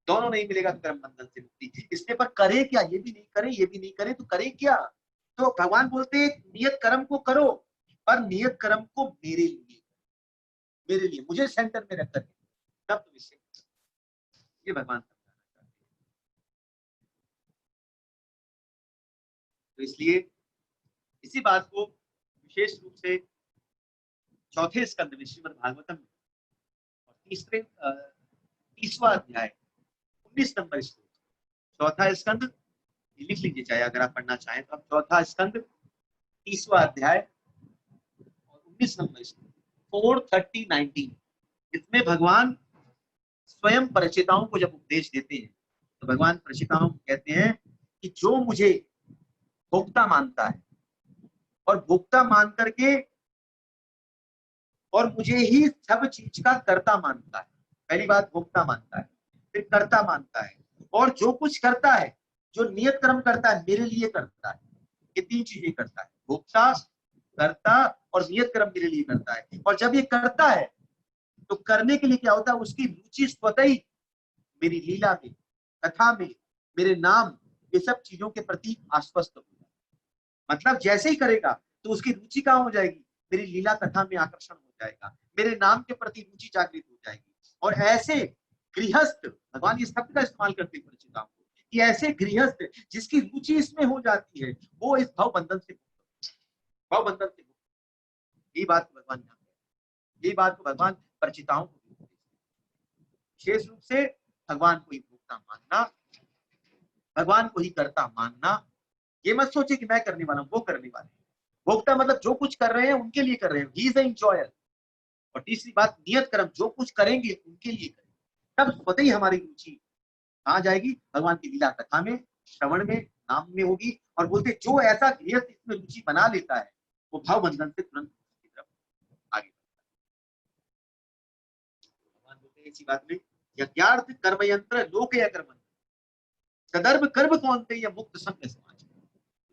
[SPEAKER 1] दोनों नहीं मिलेगा तो कर्म बंधन से मुक्ति। इसके पर करे क्या, ये भी नहीं करे, ये भी नहीं करे तो करे क्या। तो भगवान बोलते हैं नियत कर्म को करो, पर नियत कर्म को मेरे लिए, मेरे लिए, मुझे सेंटर में रख कर, तब तुम इससे, ये भगवान समझाना चाहते हैं। तो इसलिए इसी बात को विशेष रूप से चौथे स्कंद में श्रीमद् भागवतम में और तीसवां अध्याय 19 नंबर श्लोक, चौथा स्कंद, लिख लीजिए चाहे अगर आप पढ़ना चाहें तो। अब चौथा स्कंद 30वां अध्याय और 19 नंबर श्लोक 4:30-19, इसमें भगवान स्वयं परिचिताओं को जब उपदेश देते हैं तो भगवान परिचिताओं को कहते हैं कि जो मुझे भोक्ता मानता है और भोक्ता मान करके और मुझे ही सब चीज का कर्ता मानता है, पहली बात भोक्ता मानता है, फिर कर्ता मानता है, और जो कुछ करता है, जो नियत कर्म करता है, मेरे लिए करता है। ये तीन चीजें करता है, भोक्ता, कर्ता और नियत कर्म मेरे लिए करता है। और जब ये करता है तो करने के लिए क्या होता है, उसकी रुचि स्वतः ही मेरी लीला में, कथा में, मेरे नाम, ये सब चीजों के प्रति आश्वस्त होगा। मतलब जैसे ही करेगा तो उसकी रुचि कहाँ हो जाएगी, मेरी लीला कथा में आकर्षण हो जाएगा, मेरे नाम के प्रति रुचि जागृत हो जाएगी। और ऐसे गृहस्थ, भगवान इस शब्द का इस्तेमाल करते हैं परिचिताओं को, कि ऐसे गृहस्थ जिसकी रुचि इसमें हो जाती है, वो इस भव बंधन से मुक्त, भव बंधन से मुक्त। यही बात को भगवान यहाँ पे, यही बात को भगवान परिचिताओं को भी उपदेश देते हैं। विशेष रूप से भगवान को ही भोक्ता मानना, भगवान को ही कर्ता मानना। ये मत सोचे कि मैं करने वाला हूं, वो करने वाले हैं। भोक्ता मतलब जो कुछ कर रहे हैं उनके लिए कर रहे हैं, ही इज एंजॉयर। और तीसरी बात, नियत कर्म, जो कुछ करेंगे उनके लिए करेंगे। तब स्वतः ही हमारी रुचि कहाँ जाएगी? भगवान की लीला कथा में, श्रवण में, नाम में होगी। और बोलते जो ऐसा गृहस्थ इसमें रुचि बना लेता है वो भाव बंधन से तुरंत की तरफ आगे बढ़ता है। भगवान बोलते हैं इसी बात में, यज्ञार्थ कर्म यंत्र लोके कर्म सदर्भ कर्म कौनते या मुक्त संग समाज।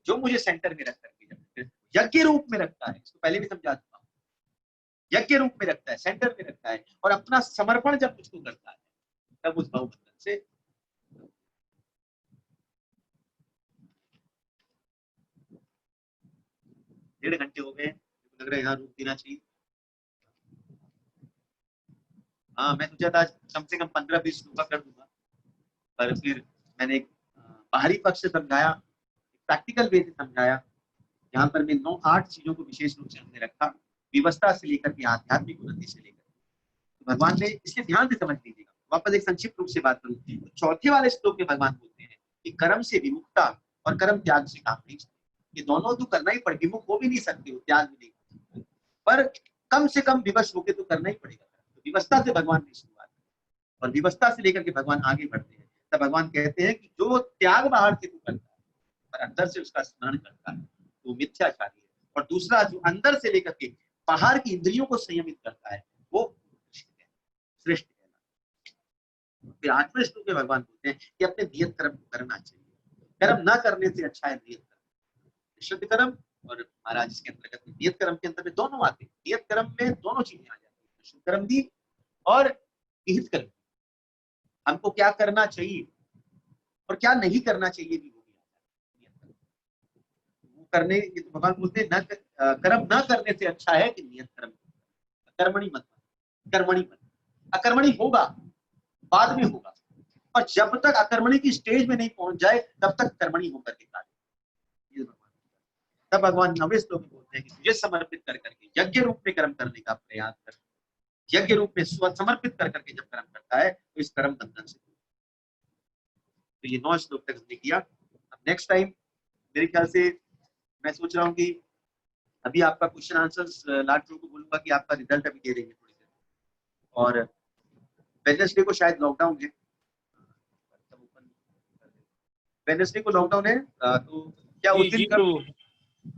[SPEAKER 1] जो मुझे सेंटर में रख करके यज्ञ रूप में रखता है, इसको पहले भी समझा चुका हूं, यज्ञ रूप में रखता है, सेंटर में रखता है, और अपना समर्पण जब मुझको करता है तब उस भाव बंधन से 1.5 घंटे हो गए, लग रहा है यहाँ रोक देना चाहिए। हाँ, मैं सोचा था कम से कम 15-20 श्लोका कर दूंगा, पर फिर मैंने एक बाहरी पक्ष से समझाया, प्रैक्टिकल वे से समझाया। यहाँ पर मैं 9-8 चीजों को विशेष रूप से हमने रखा, विवस्था से लेकर के आध्यात्मिक उन्नति से लेकर। तो भगवान ने, इसलिए ध्यान से समझ लीजिएगा, वापस एक संक्षिप्त रूप से बात करूं तो चौथे वाले श्लोक में भगवान बोलते हैं कि कर्म से विमुक्ता और कर्म त्याग से काम नहीं चलता। ये दोनों तो करना ही पड़ेगा, विमुख हो भी नहीं सकते हो, त्याग भी नहीं कर सकते, पर कम से कम विवश होकर तो करना ही पड़ेगा। तो विवस्था से भगवान की शुरुआत, और विवस्था से लेकर के भगवान आगे बढ़ते हैं। तब भगवान कहते हैं कि जो त्याग बाहर से तू करता है पर अंदर से उसका स्मरण करता है तो मिथ्याचारी है। और दूसरा, जो अंदर से लेकर के बाहर की इंद्रियों को संयमित करता है वो श्रेष्ठ है। फिर 8वें श्लोक में भगवान बोलते हैं कि अपने नियत कर्म करना चाहिए, कर्म ना करने से अच्छा है नियत कर्म। शुद्ध कर्म और महाराज इसके अंतर्गत नियत कर्म के अंतर्गत दोनों आते हैं। नियत कर्म में दोनों चीजें आ जाती है, शुद्ध कर्म भी और विहित कर्म। हमको क्या करना चाहिए और क्या नहीं करना चाहिए भी हो गया। वो करने, ये तो भगवान बोलते हैं कर्म न करने से अच्छा है कि नियत कर्म। कर्मणि मत, कर्मणि मत। अकर्मणि होगा, बाद में होगा, और जब तक अकर्मणि की स्टेज में नहीं पहुंच जाए तब तक कर्मणि होकर के कार्य। तब भगवान 9वें श्लोक में बोलते हैं कि तुझे समर्पित कर करके यज्ञ रूप में कर्म करने का प्रयास कर। यज्ञ रूप में समर्पित कर करके जब कर्म करता है तो इस कर्म बंधन से। तो ये 9 श्लोक तक हमने किया। अब नेक्स्ट टाइम मेरे ख्याल से मैं सोच रहा हूँ कि अभी आपका क्वेश्चन आंसर्स लास्ट को बोलूंगा कि आपका रिजल्ट अभी दे देंगे थोड़ी देर, और वेडनेसडे को शायद लॉकडाउन है, वेडनेसडे को लॉकडाउन है, तो क्या उस दिन